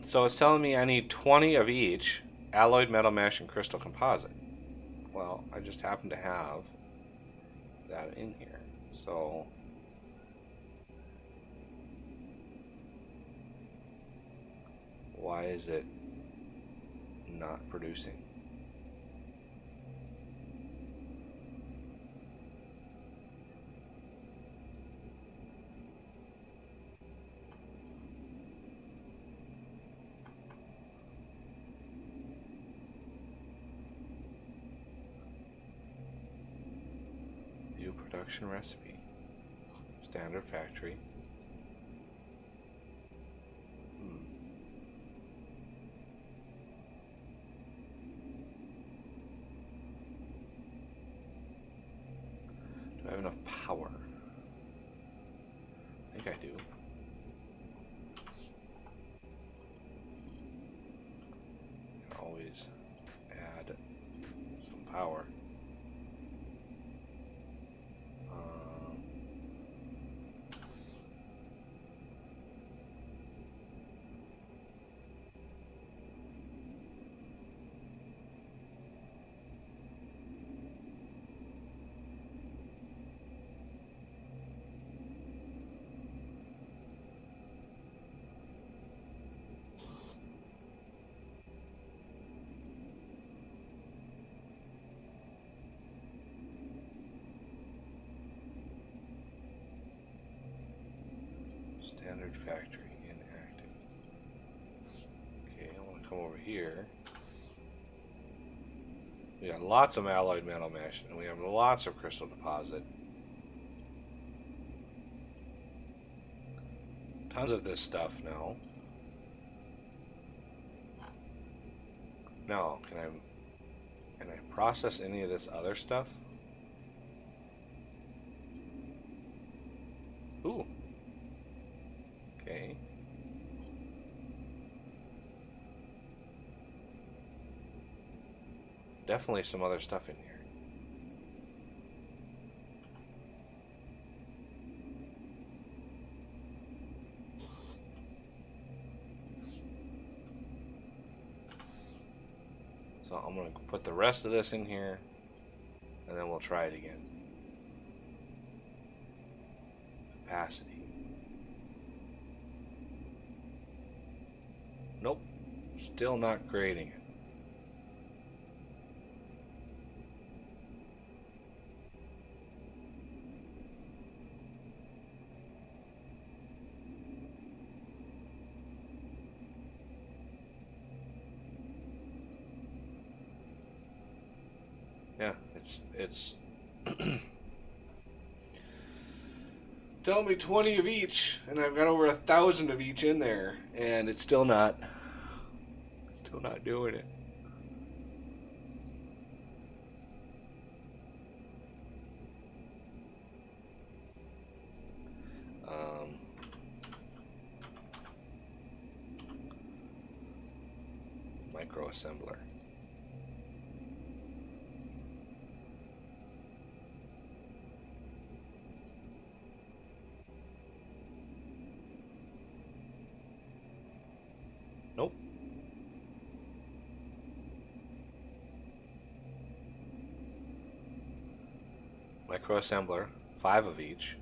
So it's telling me I need 20 of each, alloyed metal mesh and crystal composite. Well, I just happen to have that in here. So why is it not producing? View production recipe. Standard factory. Do I have enough power? I think I do. Can always add some power. Standard factory inactive. Okay, I want to come over here. We got lots of alloyed metal mesh, and we have lots of crystal deposit. Tons of this stuff now. Now, can I process any of this other stuff? Ooh. Okay. Definitely some other stuff in here. So I'm going to put the rest of this in here, and then we'll try it again. Capacity. Nope. Still not creating it. Yeah, it's tell me 20 of each, and I've got over 1,000 of each in there, and it's still not doing it. Microassembler. Nope. microassembler, 5 of each.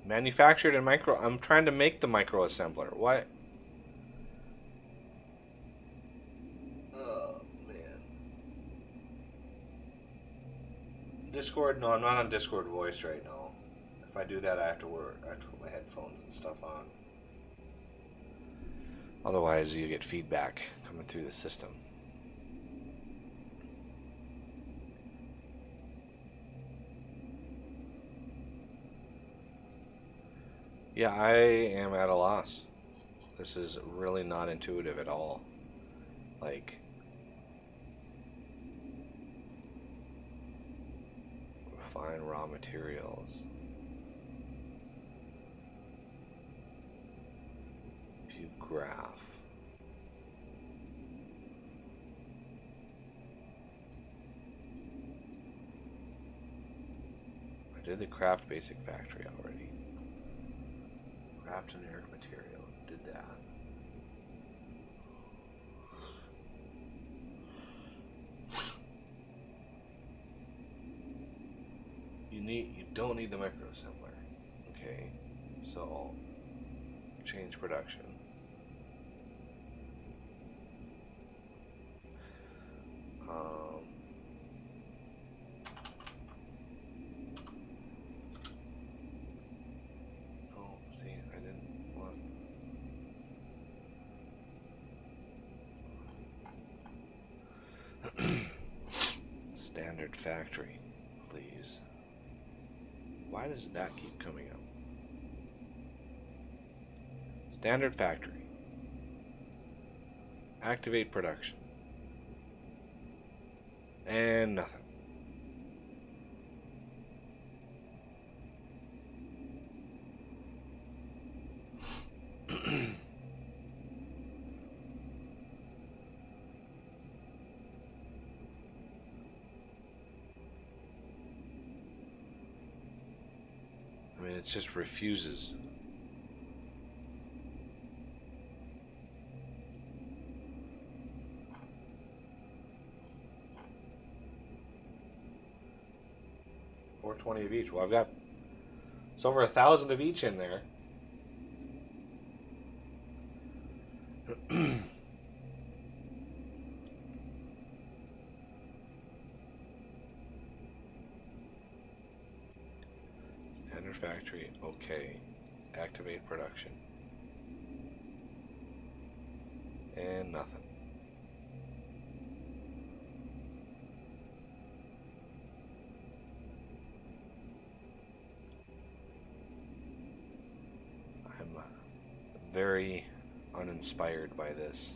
Manufactured in micro. I'm trying to make the microassembler. What? Oh man. Discord? No, I'm not on Discord voice right now. If I do that, I have to put my headphones and stuff on. Otherwise, you get feedback coming through the system. Yeah, I am at a loss. This is really not intuitive at all. Like, refine raw materials. View graph. I did the craft basic factory already. Craft generic material. Did that. You don't need the microassembler. Okay. So change production. Oh, see, I didn't want. Standard factory, please. Why does that keep coming up? Standard factory. Activate production. And nothing. I mean, it just refuses. $420 of each. Well, I've got it's over 1,000 of each in there. Standard factory. Okay. Activate production. And nothing. I'm very uninspired by this.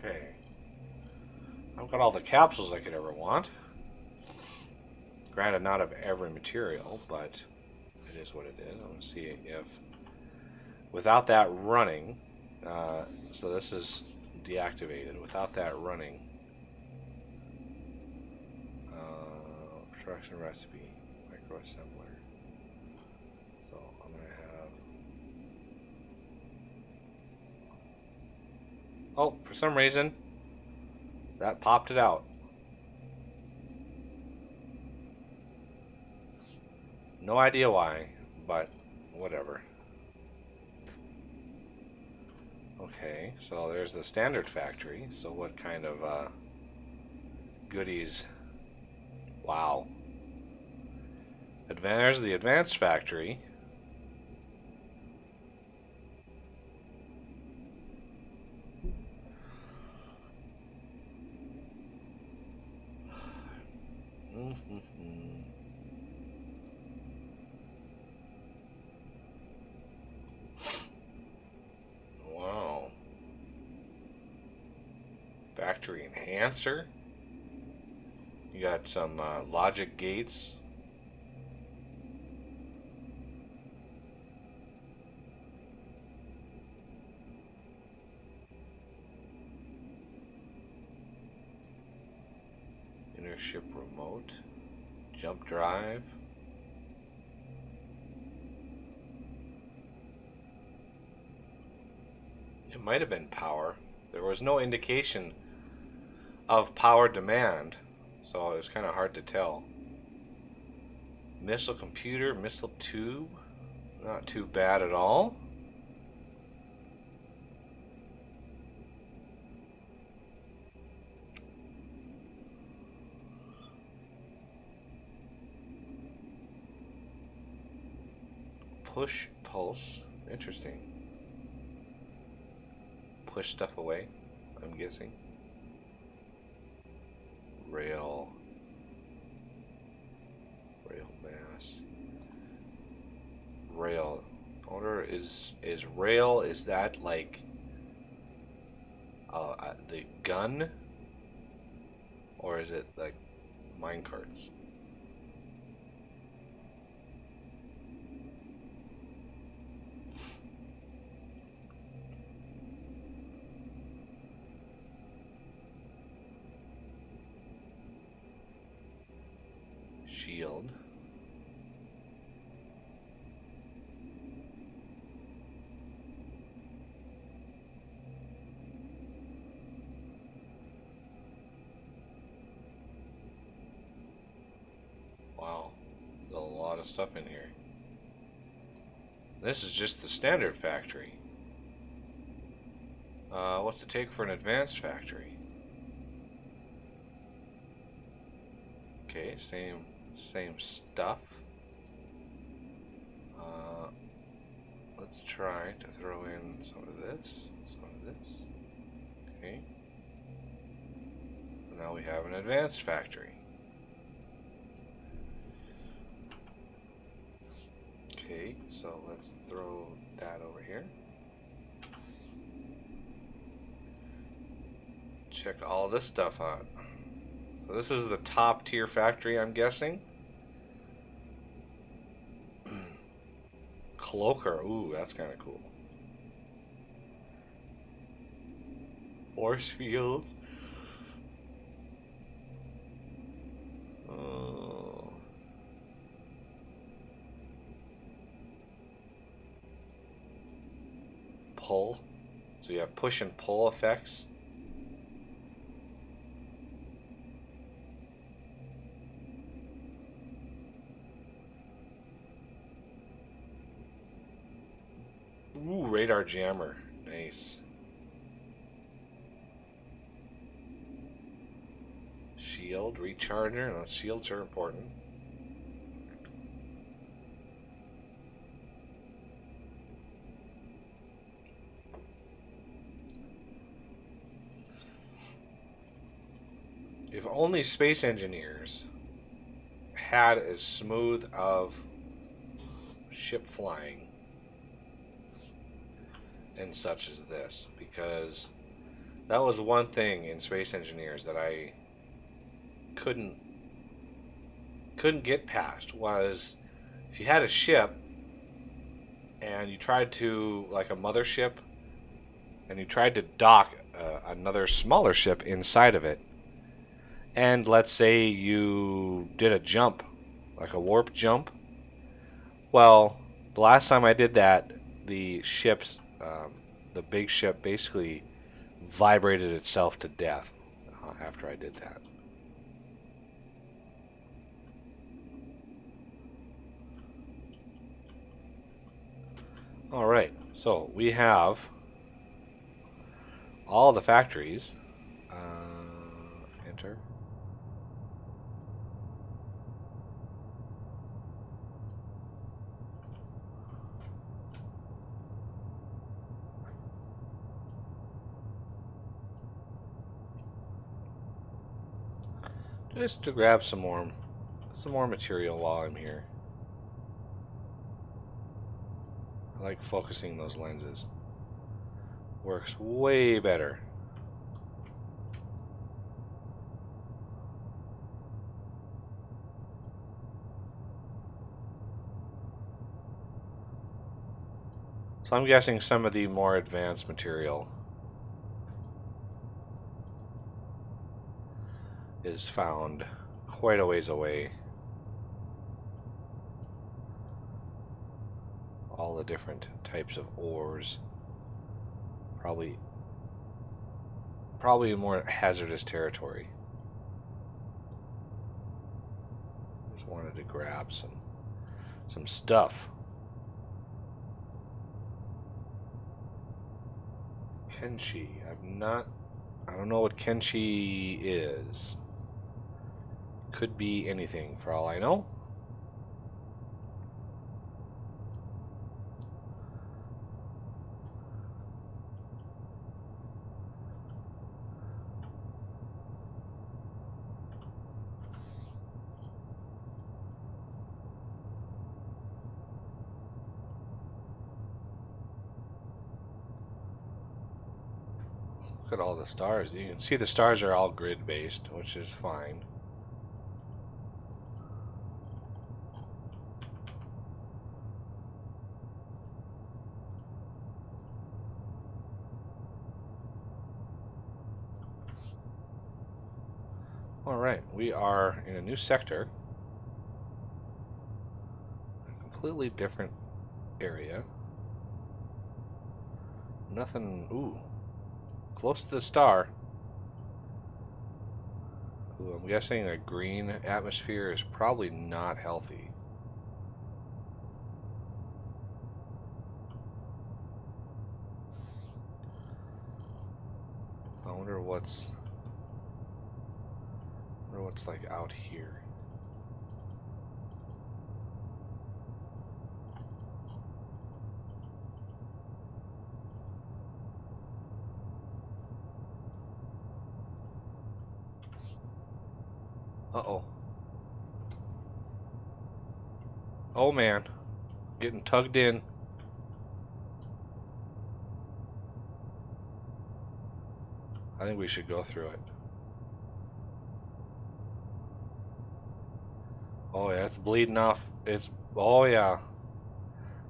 Okay. I've got all the capsules I could ever want. Granted, not of every material, but it is what it is. I want to see if, without that running, so this is deactivated. Without that running, production recipe, microassembler. So I'm going to have. Oh, for some reason, that popped it out. No idea why, but whatever. Okay, so there's the standard factory. So what kind of goodies? Wow. There's the advanced factory. Wow. Factory enhancer. You got some logic gates. Inner ship remote. Jump drive. It might have been power. There was no indication of power demand, so it was kind of hard to tell. Missile computer, missile tube. Not too bad at all. Push pulse. Interesting. Push stuff away, I'm guessing. Rail mass. Rail. Order is rail, is that like the gun? Or is it like minecarts? Shield. Wow, there's a lot of stuff in here. This is just the standard factory. What's it take for an advanced factory? Okay, same stuff. Let's try to throw in some of this, some of this. Okay. So now we have an advanced factory. Okay, so let's throw that over here. Check all this stuff out. So this is the top tier factory, I'm guessing. Cloaker, ooh, that's kind of cool. Force field. Oh. Pull. So you have push and pull effects. Ooh, radar jammer. Nice. Shield, recharger. No, shields are important. If only space engineers had as smooth of ship flying and such as this, because that was one thing in space engineers that I couldn't get past, was if you had a ship and you tried to, like a mothership, and you tried to dock another smaller ship inside of it, and let's say you did a jump, like a warp jump. Well, the last time I did that, the big ship basically vibrated itself to death after I did that. Alright, so we have all the factories. Enter. Just to grab some more material while I'm here. I like focusing those lenses. Works way better. So I'm guessing some of the more advanced material is found quite a ways away. All the different types of ores. Probably more hazardous territory. Just wanted to grab some stuff. Kenshi. I don't know what Kenshi is. Could be anything for all I know. Look at all the stars. You can see the stars are all grid based, which is fine. Alright, we are in a new sector. A completely different area. Nothing. Ooh. Close to the star. Ooh, I'm guessing a green atmosphere is probably not healthy. I wonder what's like out here. Uh-oh. Oh man. Getting tugged in. I think we should go through it. Oh yeah, it's bleeding off. Oh yeah.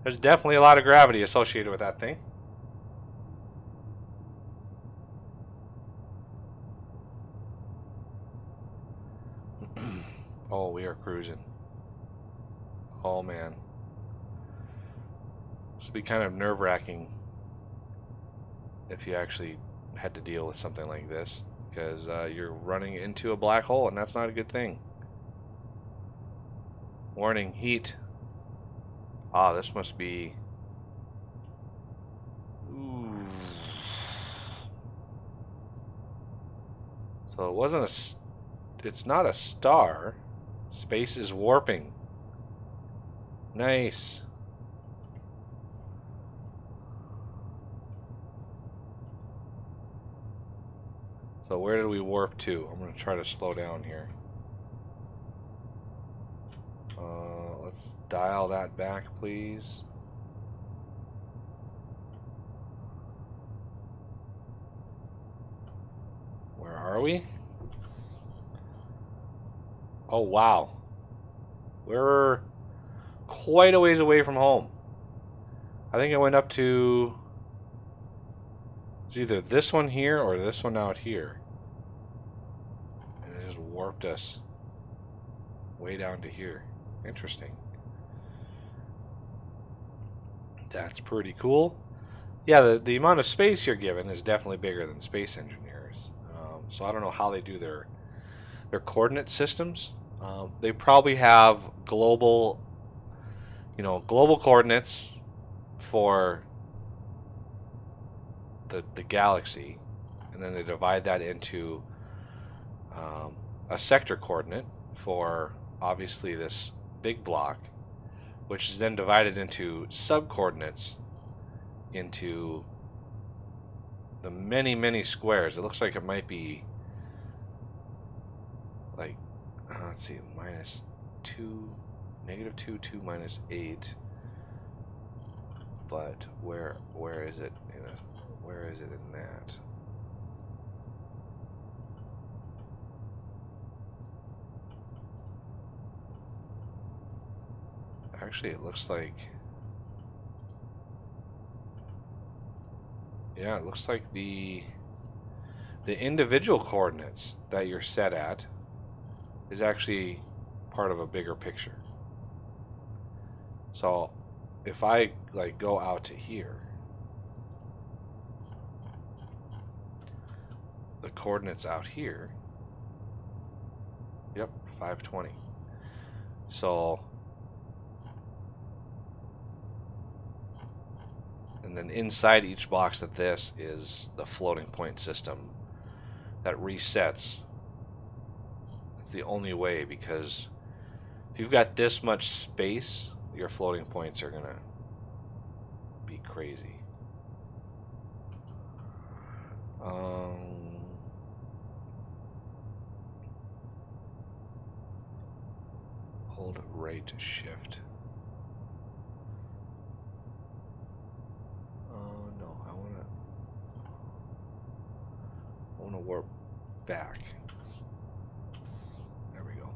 There's definitely a lot of gravity associated with that thing. Oh, we are cruising. Oh man. This would be kind of nerve-wracking if you actually had to deal with something like this, because you're running into a black hole, and that's not a good thing. Warning, heat. Ah, this must be... Ooh. So it wasn't it's not a star. Space is warping. Nice. So where did we warp to? I'm going to try to slow down here. Let's dial that back, please. Where are we? Oh, wow. We're quite a ways away from home. I think I went up to... It's either this one here or this one out here. And it just warped us way down to here. Interesting. That's pretty cool. Yeah, the amount of space you're given is definitely bigger than space engineers. So I don't know how they do their coordinate systems. They probably have global coordinates for the galaxy, and then they divide that into a sector coordinate for obviously this big block, which is then divided into sub-coordinates into the many, many squares. It looks like it might be like, let's see, minus 2, negative 2, 2 minus 8. But where is it in where is it in that? Actually, it looks like, yeah, it looks like the individual coordinates that you're set at is actually part of a bigger picture. So if I like go out to here, the coordinates out here, yep, 520. So, and then inside each box of this is the floating point system that resets. It's the only way, because if you've got this much space, your floating points are gonna be crazy. Hold right shift. No, I wanna warp back. There we go.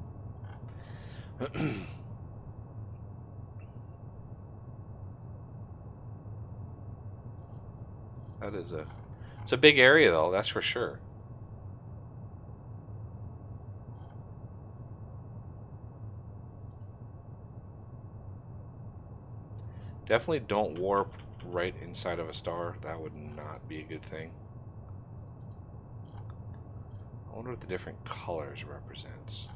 That is it's a big area though, that's for sure. Definitely don't warp right inside of a star. That would not be a good thing. I wonder what the different colors represents.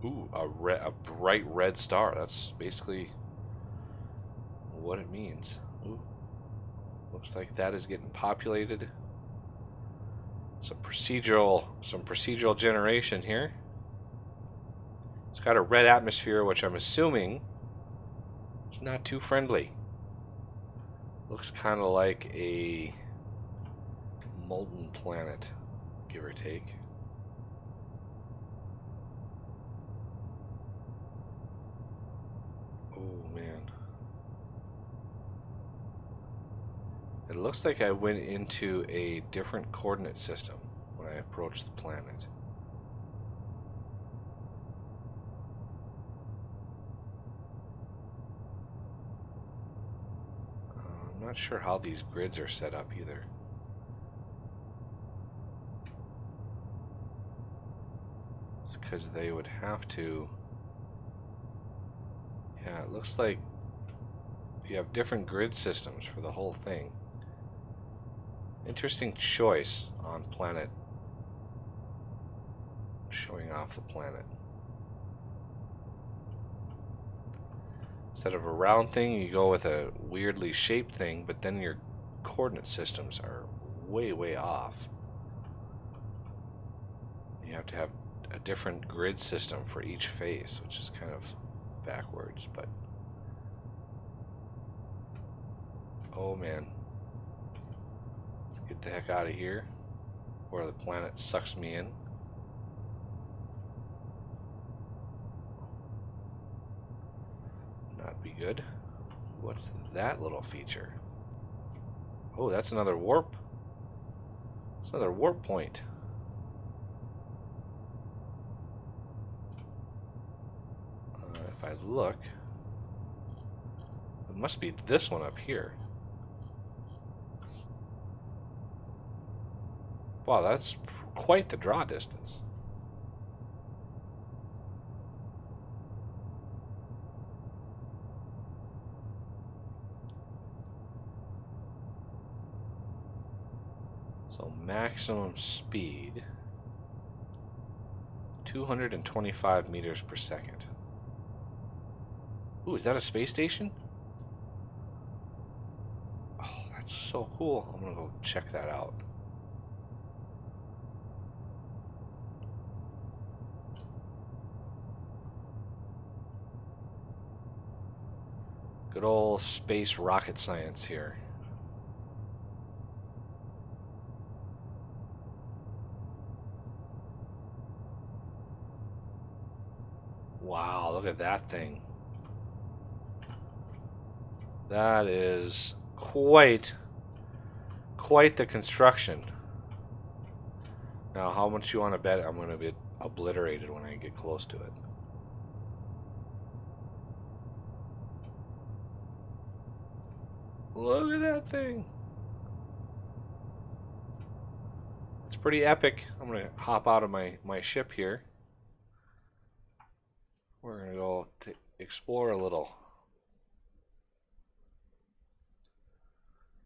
Ooh, a bright red star. That's basically what it means. Ooh. Looks like that is getting populated. Some procedural generation here. It's got a red atmosphere, which I'm assuming is not too friendly. Looks kind of like a molten planet, give or take. Oh man. It looks like I went into a different coordinate system when I approached the planet. I'm not sure how these grids are set up either. It's because they would have to... Yeah, it looks like you have different grid systems for the whole thing. Interesting choice on planet. Showing off the planet. Instead of a round thing, you go with a weirdly shaped thing, but then your coordinate systems are way, way off. You have to have a different grid system for each face, which is kind of backwards, but... Oh man. Let's get the heck out of here, where the planet sucks me in. Not be good. What's that little feature? Oh, that's another warp. It's another warp point. If I look, it must be this one up here. Wow, that's quite the draw distance. So maximum speed, 225 meters per second. Ooh, is that a space station? That's so cool. I'm gonna go check that out. Good old space rocket science here. Wow, look at that thing. That is quite the construction. Now, how much you want to bet I'm going to be obliterated when I get close to it? Look at that thing. It's pretty epic. I'm going to hop out of my ship here. We're going to go explore a little.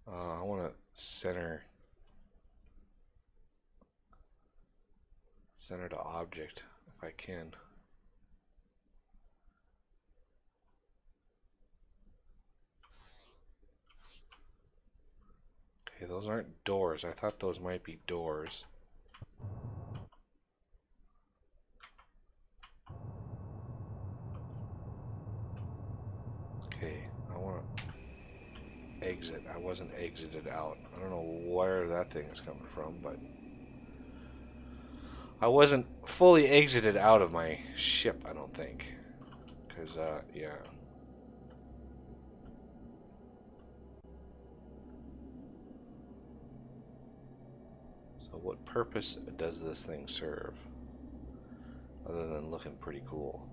I want to center to object if I can. Okay, those aren't doors. I thought those might be doors. Okay, I want to exit. I wasn't exited out. I don't know where that thing is coming from, but I wasn't fully exited out of my ship, I don't think. Because, yeah. So what purpose does this thing serve? Other than looking pretty cool.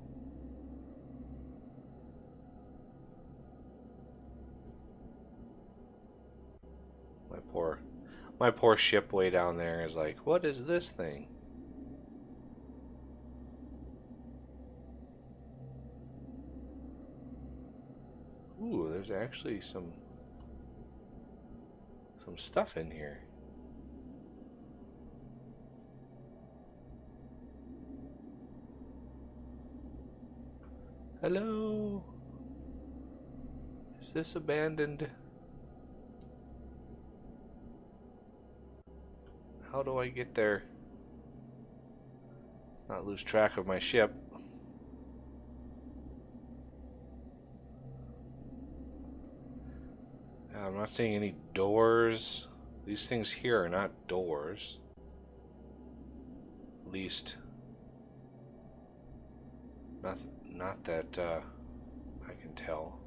My poor ship way down there is like, what is this thing? Ooh, there's actually some stuff in here. Hello? Is this abandoned? How do I get there? Let's not lose track of my ship. I'm not seeing any doors. These things here are not doors. At least, not that I can tell.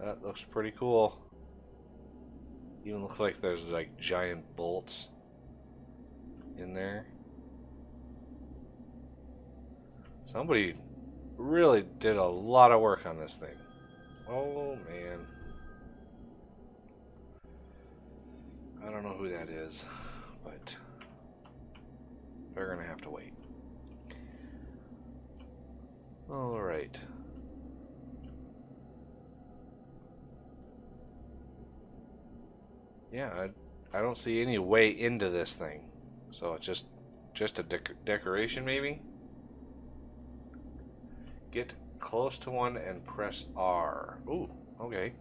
That looks pretty cool. Even looks like there's like giant bolts in there. Somebody really did a lot of work on this thing. Oh man. I don't know who that is, but they're gonna have to wait. Alright. Yeah, I don't see any way into this thing. So it's just a decoration maybe? Get close to one and press R. Ooh, okay.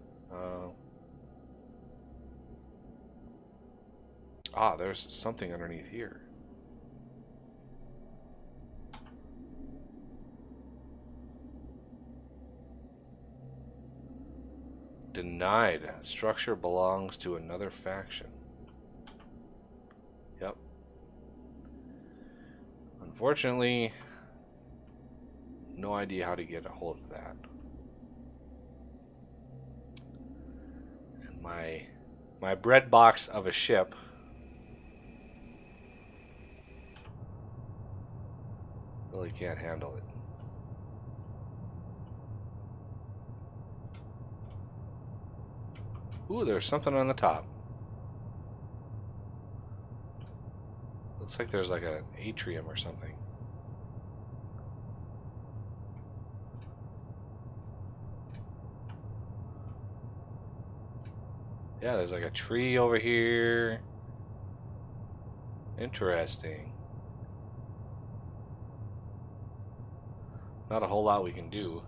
There's something underneath here. Denied. Structure belongs to another faction. Yep. Unfortunately, no idea how to get a hold of that. And my bread box of a ship really can't handle it. Ooh, there's something on the top. Looks like there's like an atrium or something. Yeah, there's like a tree over here. Interesting. not a whole lot we can do.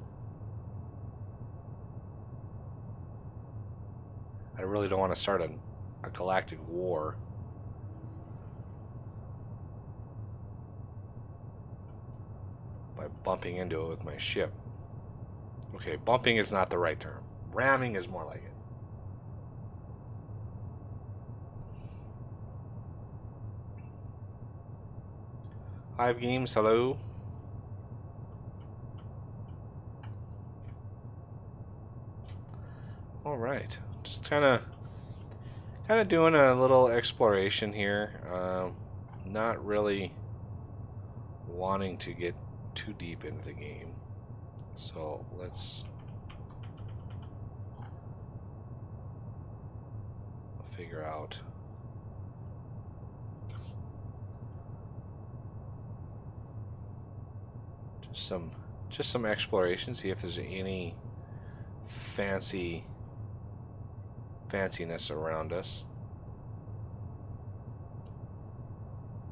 I really don't want to start a galactic war. By bumping into it with my ship. Okay, bumping is not the right term. Ramming is more like it. Hive Games, hello. All right, just kind of doing a little exploration here. Not really wanting to get too deep into the game, so let's figure out. Just some exploration, see if there's any fanciness around us.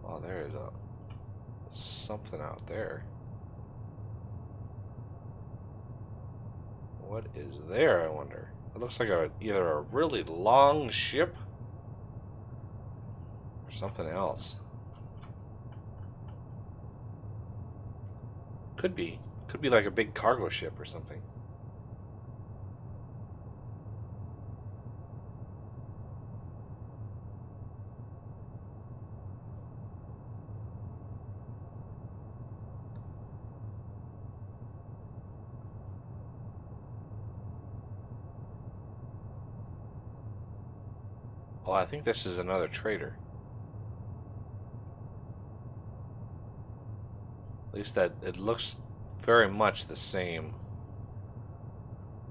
Oh, there is something out there. What is there, I wonder? It looks like either a really long ship or something else. Could be like a big cargo ship or something. Oh, I think this is another trader. At least that it looks very much the same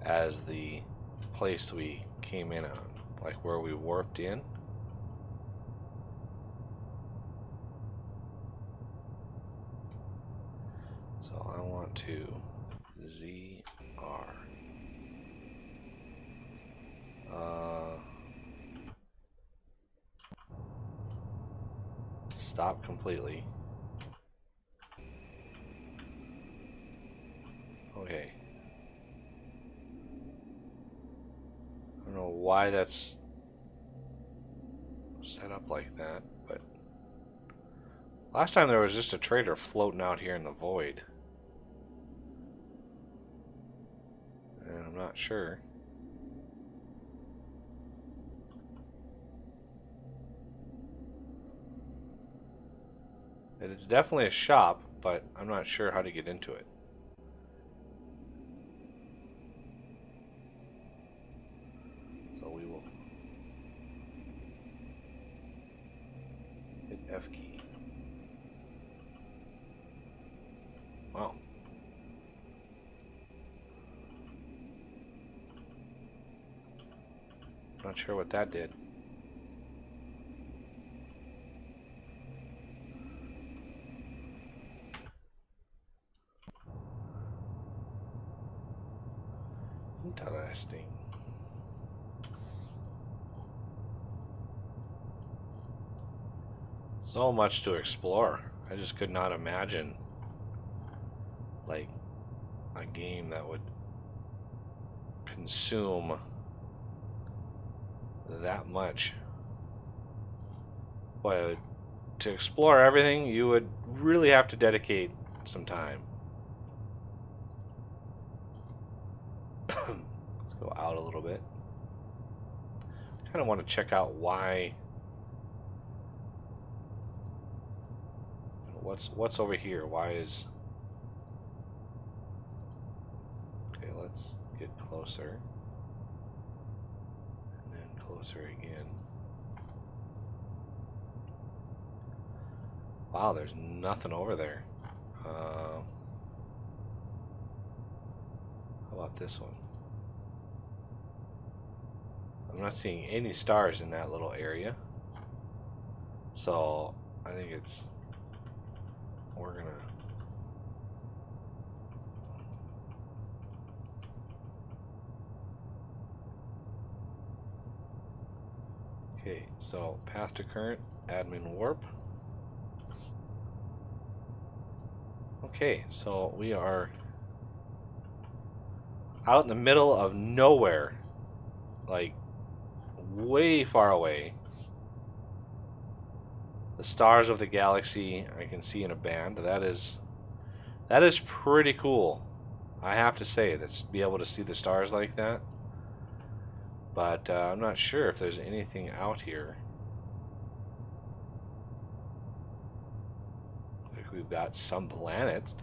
as the place we came in on, like where we warped in. So I want to ZR. Stop completely. Okay. I don't know why that's set up like that, but last time there was just a trader floating out here in the void. And I'm not sure. It's definitely a shop, but I'm not sure how to get into it. So we will hit F key. Wow. Not sure what that did. Interesting. So much to explore. I just could not imagine like a game that would consume that much. But to explore everything, you would really have to dedicate some time. Let's go out a little bit. Kind of want to check out why. What's over here? Why is? Okay, let's get closer, and then closer again. Wow, there's nothing over there. How about this one? I'm not seeing any stars in that little area. So I think we're gonna okay, so path to current, admin warp. Okay, so we are out in the middle of nowhere, like way far away. The stars of the galaxy I can see in a band. That is pretty cool. I have to say, that to be able to see the stars like that. But I'm not sure if there's anything out here. Like we've got some planets.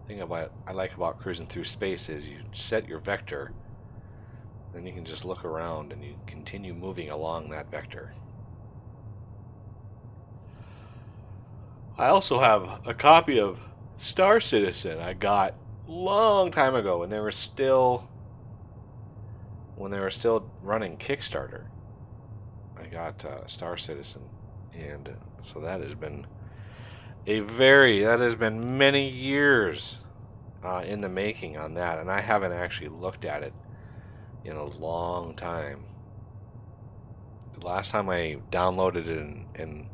Thing about I like about cruising through space is you set your vector, then you can just look around and you continue moving along that vector. I also have a copy of Star Citizen I got long time ago when they were still running Kickstarter. I got Star Citizen, and so that has been many years in the making on that, and I haven't actually looked at it in a long time. The last time I downloaded it and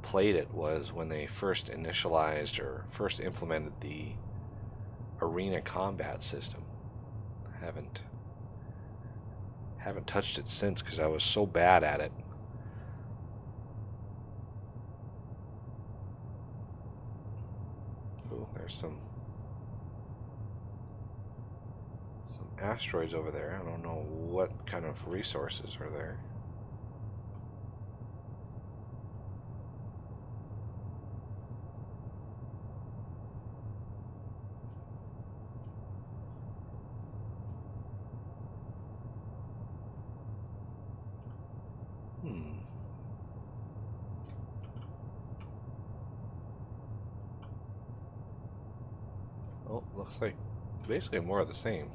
played it was when they first initialized or first implemented the arena combat system. I haven't touched it since because I was so bad at it. Oh, there's some asteroids over there. I don't know what kind of resources are there. Oh, looks like basically more of the same.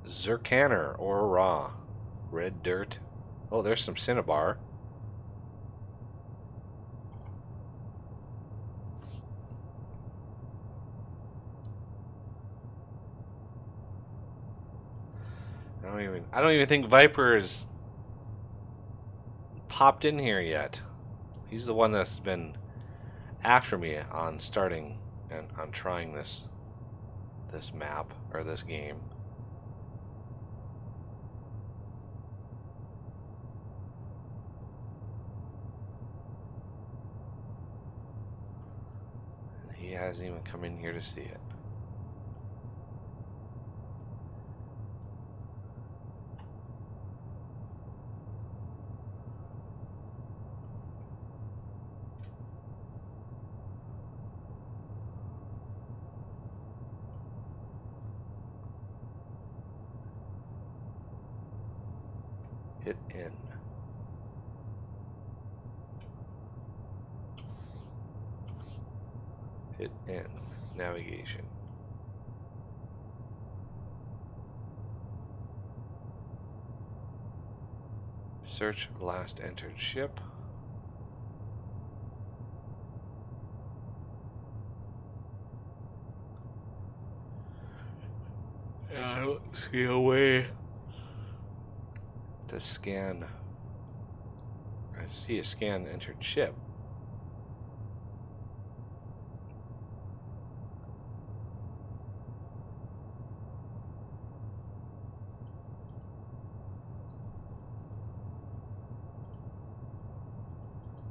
Zircaner or raw. Red dirt. Oh, there's some cinnabar. I don't even think Viper's popped in here yet. He's the one that's been after me on starting and on trying this map or this game. And he hasn't even come in here to see it. Hit N. Hit N. Navigation. Search last entered ship. I don't see a way to scan. I see a scan entered ship.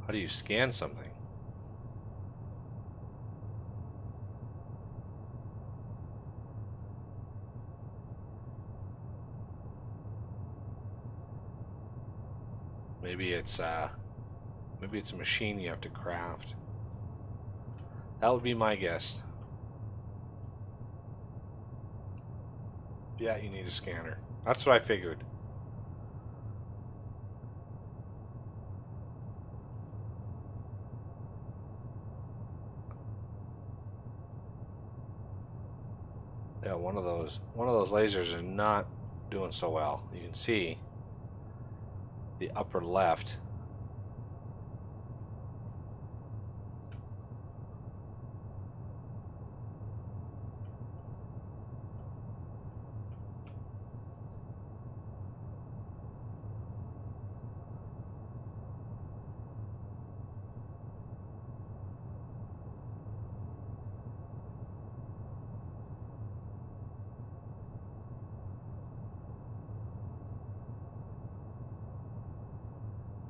How do you scan something? Maybe it's a machine you have to craft. That would be my guess. Yeah, you need a scanner. That's what I figured. Yeah, one of those lasers are not doing so well. You can see the upper left.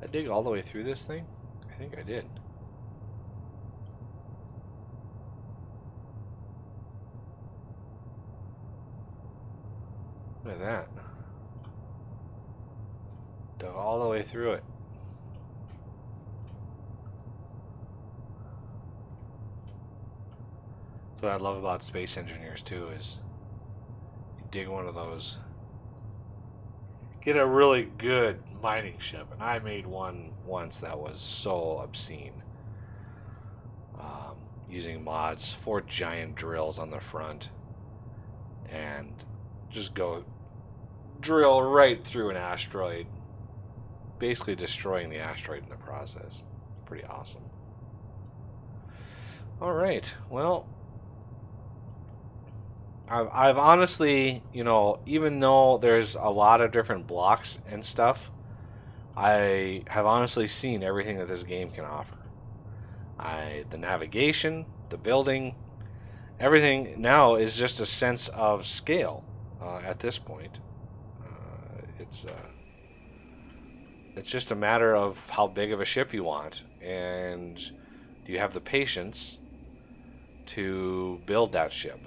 I dig all the way through this thing? I think I did. Look at that. Dug all the way through it. That's what I love about space engineers too, is you dig one of those, get a really good mining ship, and I made one once that was so obscene. Using mods, 4 giant drills on the front, and just go drill right through an asteroid, basically destroying the asteroid in the process. Pretty awesome. All right, well, I've honestly, you know, even though there's a lot of different blocks and stuff, I have honestly seen everything that this game can offer. The navigation, the building, everything now is just a sense of scale at this point. It's just a matter of how big of a ship you want, and do you have the patience to build that ship,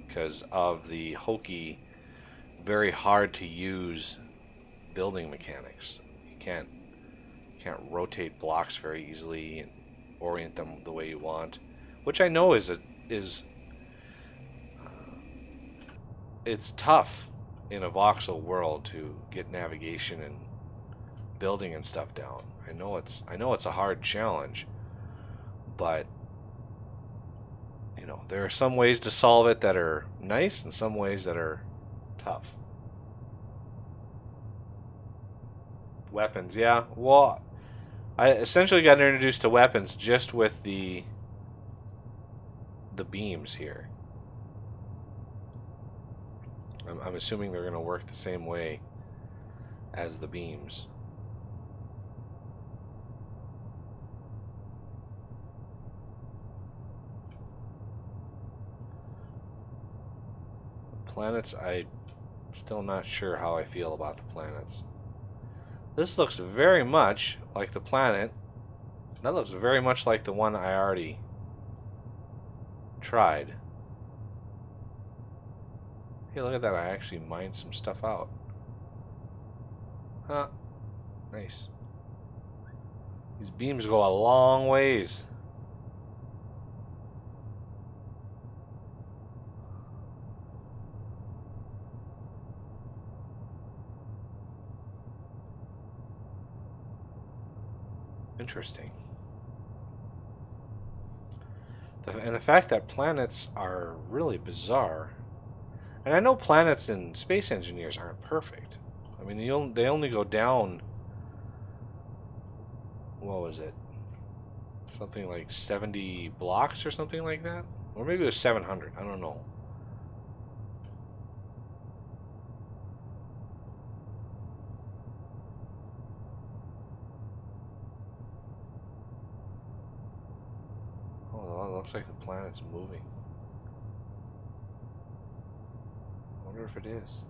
because of the hokey, very hard to use building mechanics. You can't rotate blocks very easily and orient them the way you want, which I know is it's tough in a voxel world to get navigation and building and stuff down. I know it's a hard challenge, but you know, there are some ways to solve it that are nice and some ways that are tough. Weapons, yeah. Well, I essentially got introduced to weapons just with the beams here. I'm assuming they're going to work the same way as the beams. Planets, I still not sure how I feel about the planets. This looks very much like the planet. That looks very much like the one I already tried. Hey, look at that. I actually mined some stuff out. Huh. Nice. These beams go a long ways. Interesting. And the fact that planets are really bizarre. And I know planets and space engineers aren't perfect. I mean, they only go down, what was it? Something like 70 blocks or something like that? Or maybe it was 700. I don't know. Oh, it looks like the planet's moving. I wonder if it is.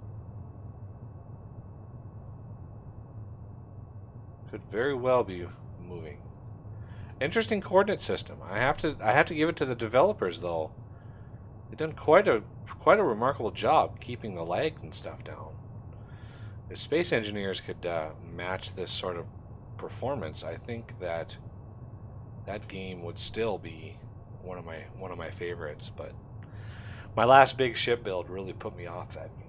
Could very well be moving. Interesting coordinate system. I have to give it to the developers though. They've done quite a remarkable job keeping the lag and stuff down. If space engineers could match this sort of performance, I think that game would still be one of my favorites. But my last big ship build really put me off that game.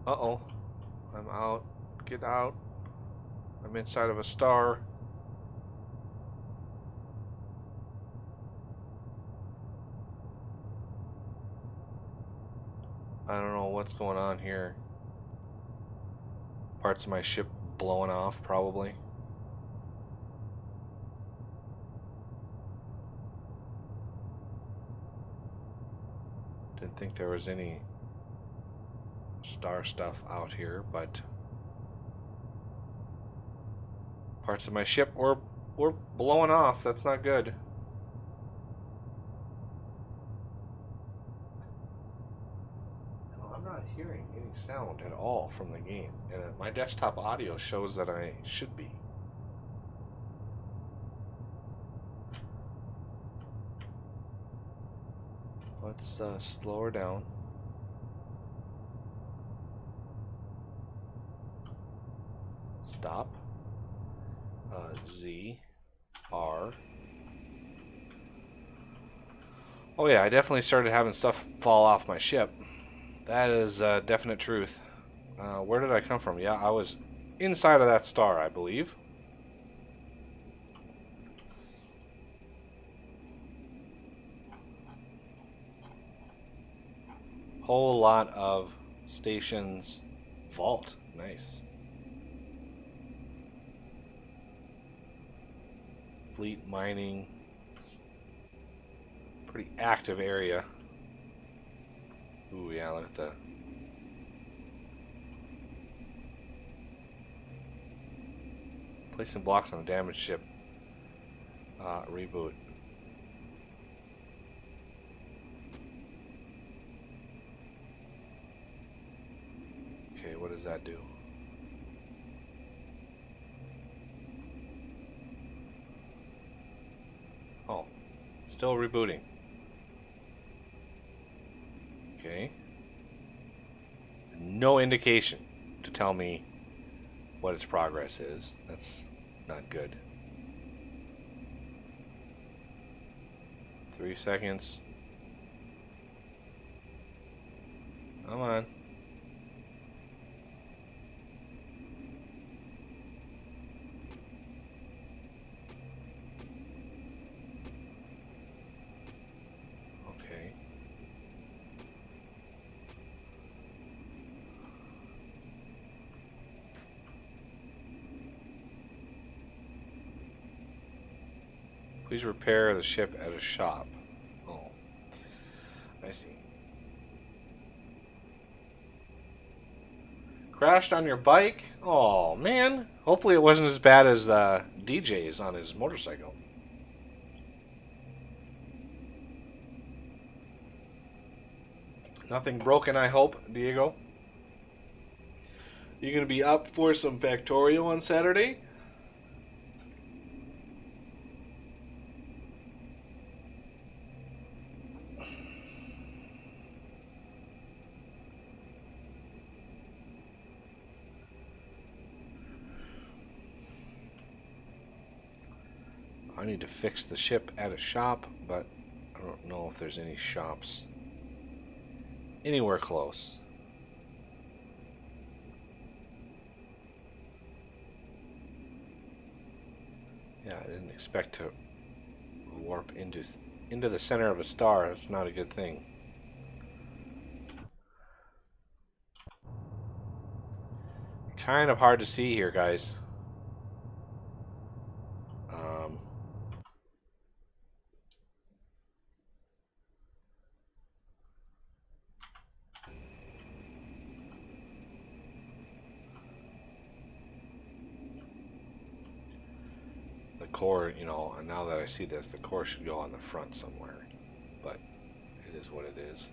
Uh-oh. I'm out. Get out. I'm inside of a star. I don't know what's going on here. Parts of my ship blowing off, probably. Didn't think there was any star stuff out here, but parts of my ship were blowing off. That's not good. No, I'm not hearing any sound at all from the game, and my desktop audio shows that I should be. Let's slow her down. Stop. Z. R. Oh yeah, I definitely started having stuff fall off my ship. That is definite truth. Where did I come from? Yeah, I was inside of that star, I believe. Whole lot of stations. Vault. Nice. Fleet mining. Pretty active area. Ooh, yeah, look at the... Placing blocks on a damaged ship. Reboot. Okay, what does that do? Oh, still rebooting. Okay. No indication to tell me what its progress is. That's not good. 3 seconds. Come on. Okay. Please repair the ship at a shop. Oh, I see. Crashed on your bike? Oh, man. Hopefully it wasn't as bad as DJ's on his motorcycle. Nothing broken, I hope, Diego. You gonna be up for some Factorio on Saturday? I need to fix the ship at a shop, but I don't know if there's any shops anywhere close. Yeah, I didn't expect to warp into the center of a star. That's not a good thing. Kind of hard to see here, guys. The core, you know, and now that I see this, the core should go on the front somewhere. But it is what it is.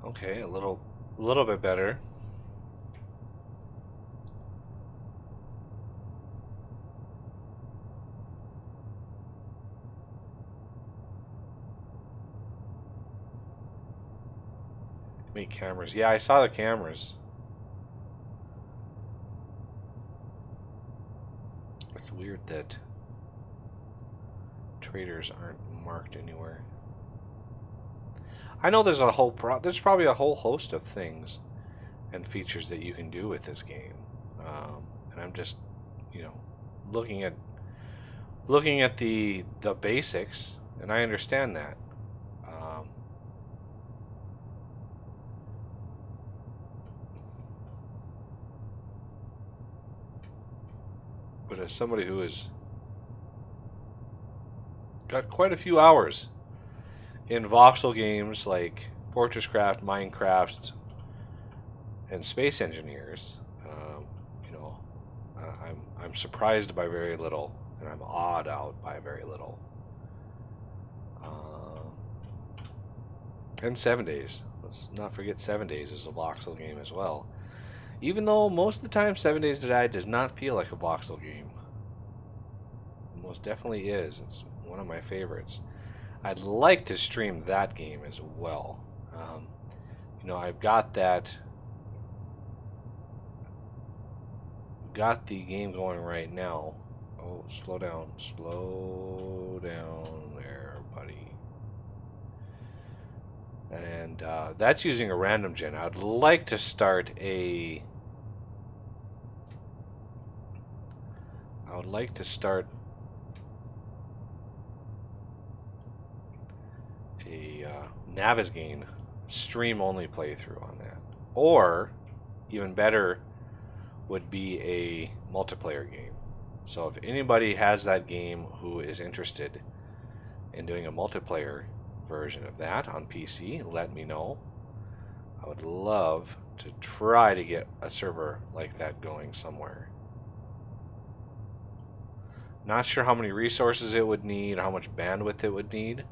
Okay, a little bit better. Make cameras. Yeah, I saw the cameras. It's weird that traders aren't marked anywhere. I know there's there's probably a whole host of things and features that you can do with this game, and I'm just, you know, looking at the basics, and I understand that. Um, but as somebody who has got quite a few hours in voxel games like Fortresscraft, Minecraft, and Space Engineers, you know, I'm surprised by very little, and I'm awed out by very little. And 7 Days. Let's not forget 7 Days is a voxel game as well. Even though most of the time 7 Days to Die does not feel like a voxel game. It most definitely is. It's one of my favorites. I'd like to stream that game as well. You know, I've got the game going right now. Oh, slow down there, buddy. And that's using a random gen. I'd like to start a. I would like to start a Navisgane stream-only playthrough on that, or even better would be a multiplayer game. So if anybody has that game who is interested in doing a multiplayer version of that on PC, let me know. I would love to try to get a server like that going somewhere. Not sure how many resources it would need, how much bandwidth it would need.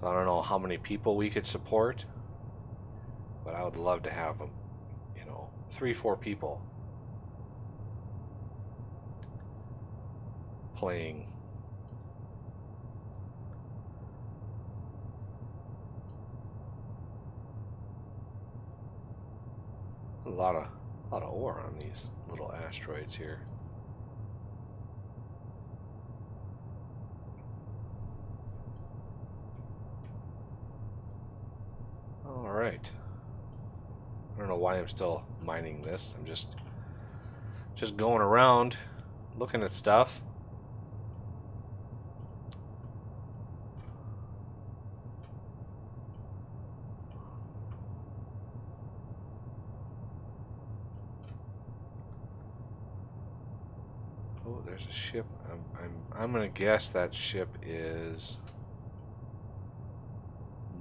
So I don't know how many people we could support, but I would love to have them, you know, 3-4 people playing. A lot of ore on these little asteroids here. All right. I don't know why I'm still mining this. I'm just going around looking at stuff. Oh, there's a ship. I'm gonna guess that ship is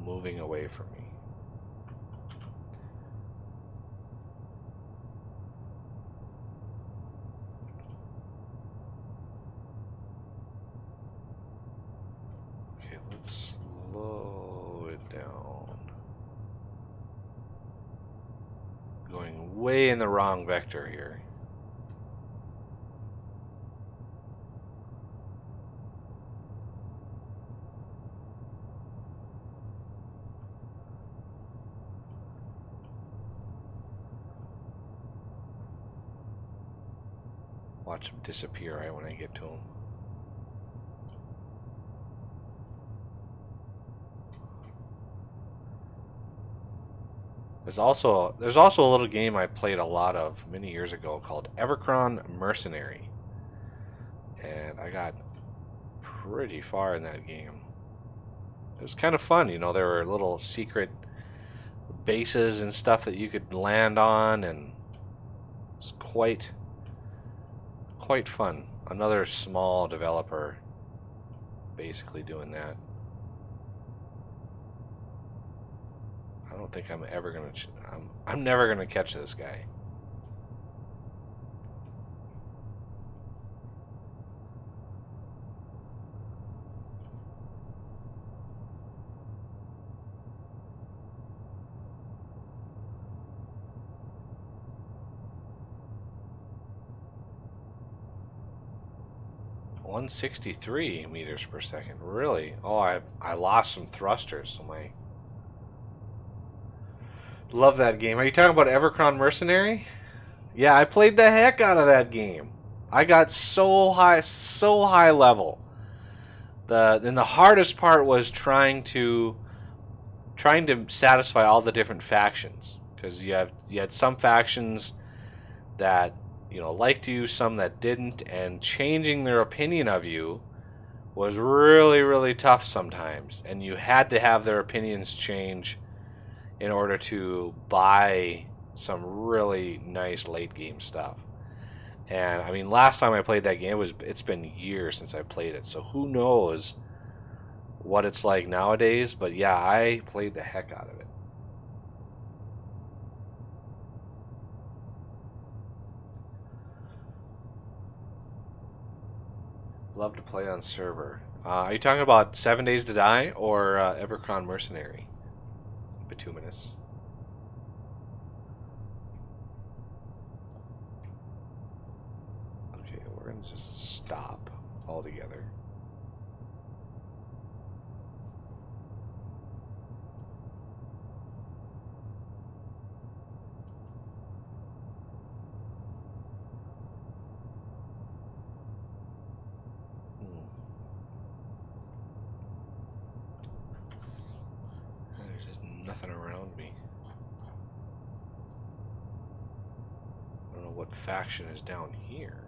moving away from me. Okay, let's slow it down. Going way in the wrong vector here. Watch him disappear right when I get to him. There's also a little game I played a lot of many years ago called Evercron Mercenary, and I got pretty far in that game. It was kind of fun, you know. There were little secret bases and stuff that you could land on, and it was quite fun. Another small developer basically doing that. I don't think I'm ever gonna. I'm never gonna catch this guy. 163 meters per second. Really? Oh, I lost some thrusters. So my love that game. Are you talking about Evercron Mercenary? Yeah, I played the heck out of that game. I got so high level. Then the hardest part was trying to satisfy all the different factions, because you had some factions that liked you, some that didn't, and changing their opinion of you was really tough sometimes, and you had to have their opinions change in order to buy some really nice late game stuff. And I mean, last time I played that game it's been years since I played it, so who knows what it's like nowadays. But yeah, I played the heck out of it. Love to play on server. Are you talking about 7 Days to Die or Evercron Mercenary? Bituminous. Okay, we're gonna just stop altogether. There's just nothing around me. I don't know what faction is down here.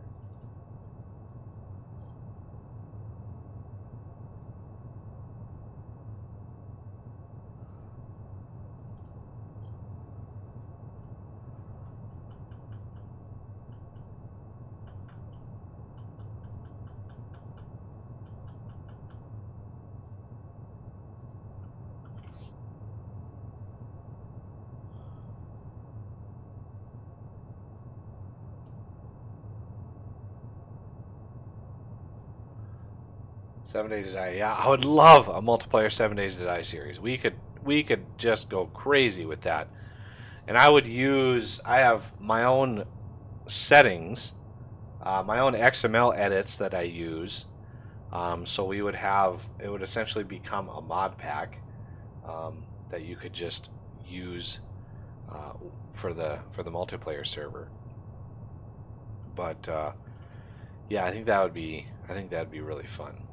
Seven Days to Die. Yeah, I would love a multiplayer 7 Days to Die series. We could just go crazy with that. And I have my own settings, my own XML edits that I use. So it would essentially become a mod pack that you could just use for the multiplayer server. But yeah, I think that'd be really fun.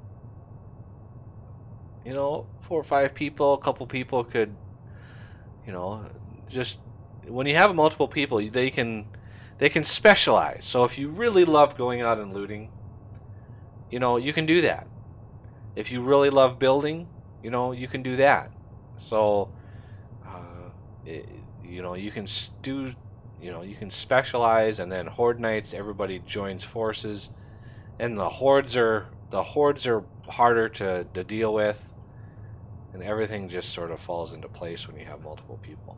4 or 5 people, a couple people could, just when you have multiple people, they can specialize. So if you really love going out and looting, you can do that. If you really love building, you can do that. So, you can you can specialize, and then Horde Nights, everybody joins forces, and the hordes are harder to deal with, and everything just sort of falls into place when you have multiple people.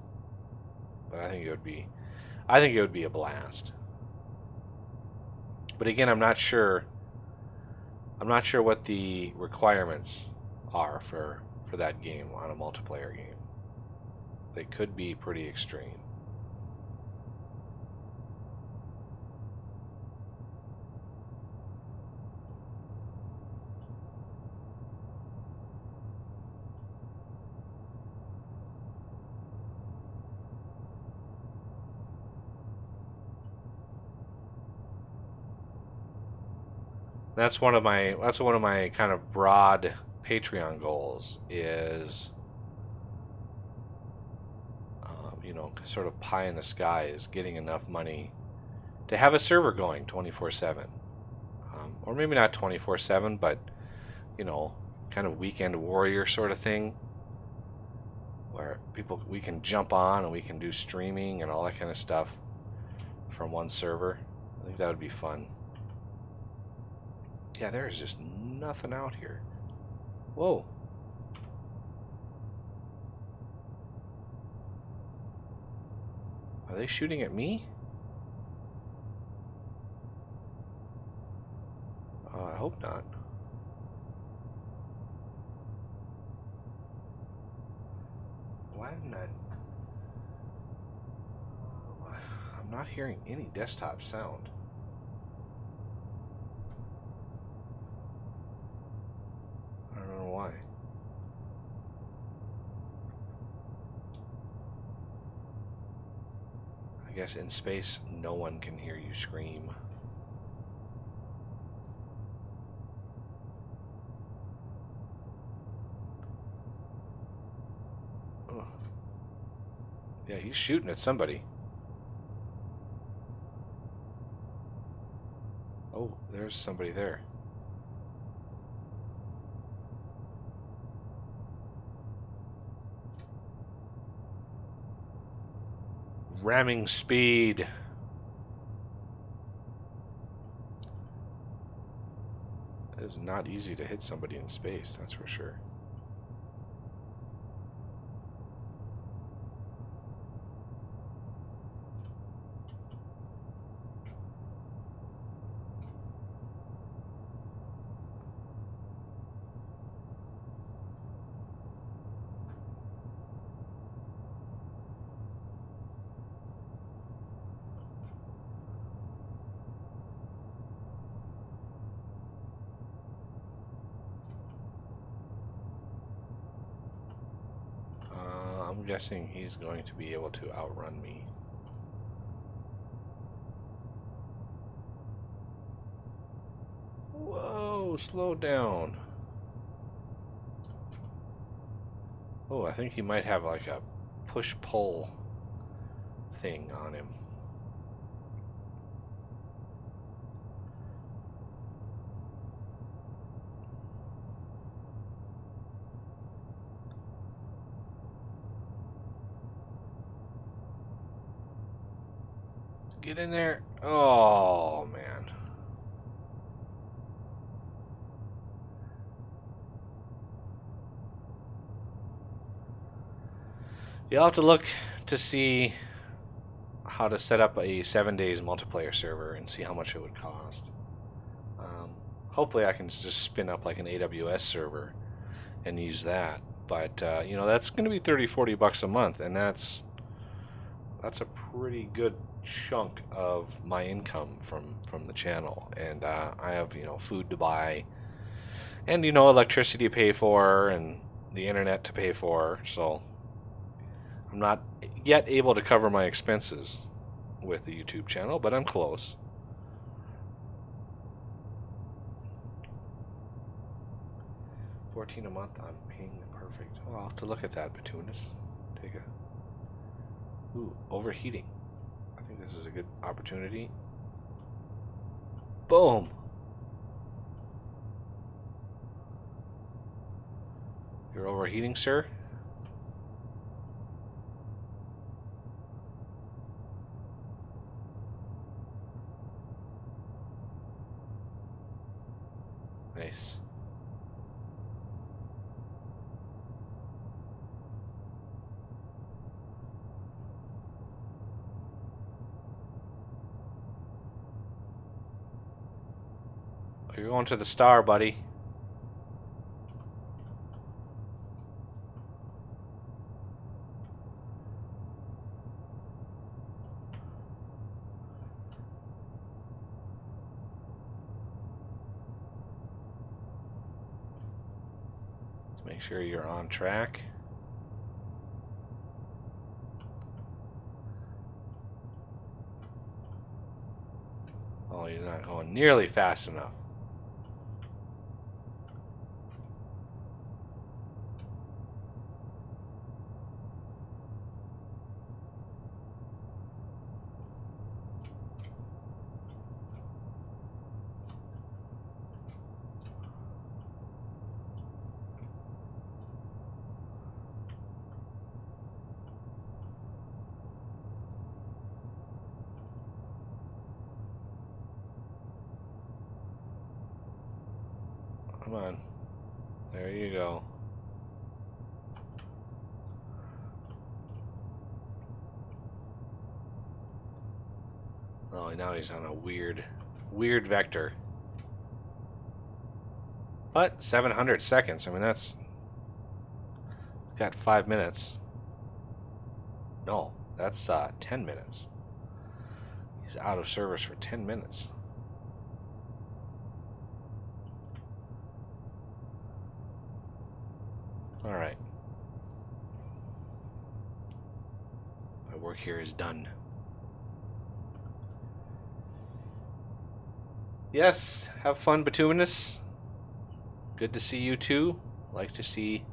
But I think it would be a blast. But again, I'm not sure what the requirements are for that game on a multiplayer game. They could be pretty extreme. That's one of my kind of broad Patreon goals is, sort of pie in the sky, is getting enough money to have a server going 24/7, or maybe not 24/7, but kind of weekend warrior sort of thing, where we can jump on and we can do streaming and all that kind of stuff from one server. I think that would be fun. Yeah, there is just nothing out here. Whoa. Are they shooting at me? I hope not. Why didn't I'm not hearing any desktop sound. guess in space, no one can hear you scream. Oh. Yeah, he's shooting at somebody. Oh, there's somebody there. Ramming speed. It is not easy to hit somebody in space, that's for sure. I'm guessing he's going to be able to outrun me. Whoa, slow down. Oh, I think he might have like a push-pull thing on him. Get in there. Oh, man. You'll have to look to see how to set up a 7 days multiplayer server and see how much it would cost. Hopefully I can just spin up like an AWS server and use that. But, you know, that's going to be 30, 40 bucks a month, and that's a pretty good chunk of my income from the channel. And I have, you know, food to buy and, you know, electricity to pay for and the internet to pay for. So I'm not yet able to cover my expenses with the YouTube channel, but I'm close. $14 a month on ping, perfect. Oh, I'll have to look at that, Batunis. Take a... Ooh, overheating. I think this is a good opportunity. Boom! You're overheating, sir? Nice. You're going to the star, buddy. Let's make sure you're on track. Oh, you're not going nearly fast enough. Come on. There you go. Oh, now he's on a weird vector. But 700 seconds. I mean, that's got 5 minutes. No, that's 10 minutes. He's out of service for 10 minutes. All right. My work here is done. yes, have fun, Bituminous. Good to see you too. Like to see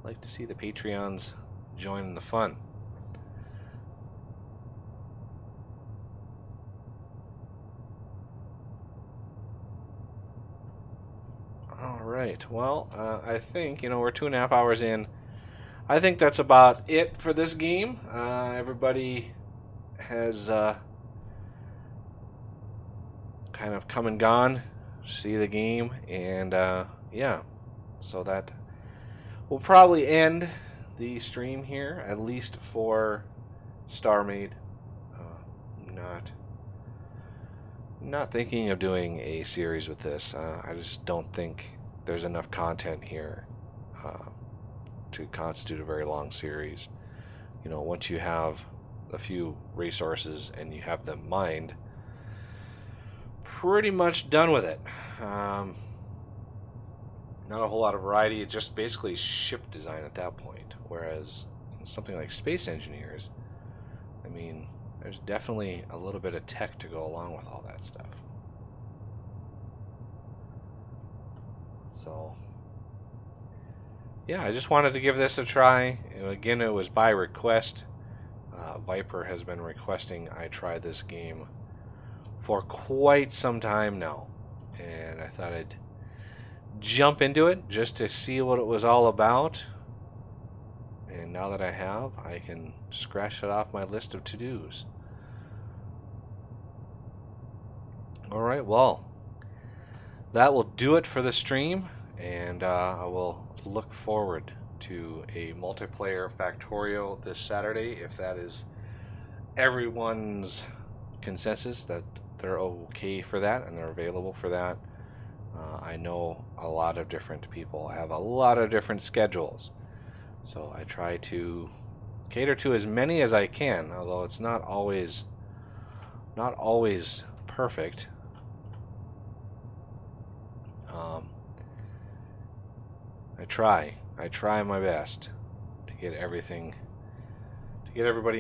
the Patreons join the fun. Alright, well, I think, we're 2.5 hours in. I think that's about it for this game. Everybody has kind of come and gone, see the game, and yeah, so that will probably end the stream here, at least for Starmade. Not thinking of doing a series with this. I just don't think there's enough content here to constitute a very long series. Once you have a few resources and you have them mined, pretty much done with it. Not a whole lot of variety. It's just basically ship design at that point. Whereas something like Space Engineers, I mean, there's definitely a little bit of tech to go along with all that stuff. So, yeah, I just wanted to give this a try. Again, it was by request. Viper has been requesting I try this game for quite some time now. And I thought I'd jump into it just to see what it was all about. And now that I have, I can scratch it off my list of to-dos. Alright, well, that will do it for the stream, and I will look forward to a multiplayer Factorio this Saturday, if that is everyone's consensus that they're okay for that and they're available for that. I know a lot of different people have a lot of different schedules, so I try to cater to as many as I can, although it's not always perfect. I try my best to get everybody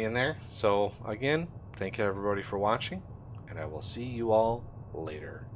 in there. So again, thank you everybody for watching, and I will see you all later.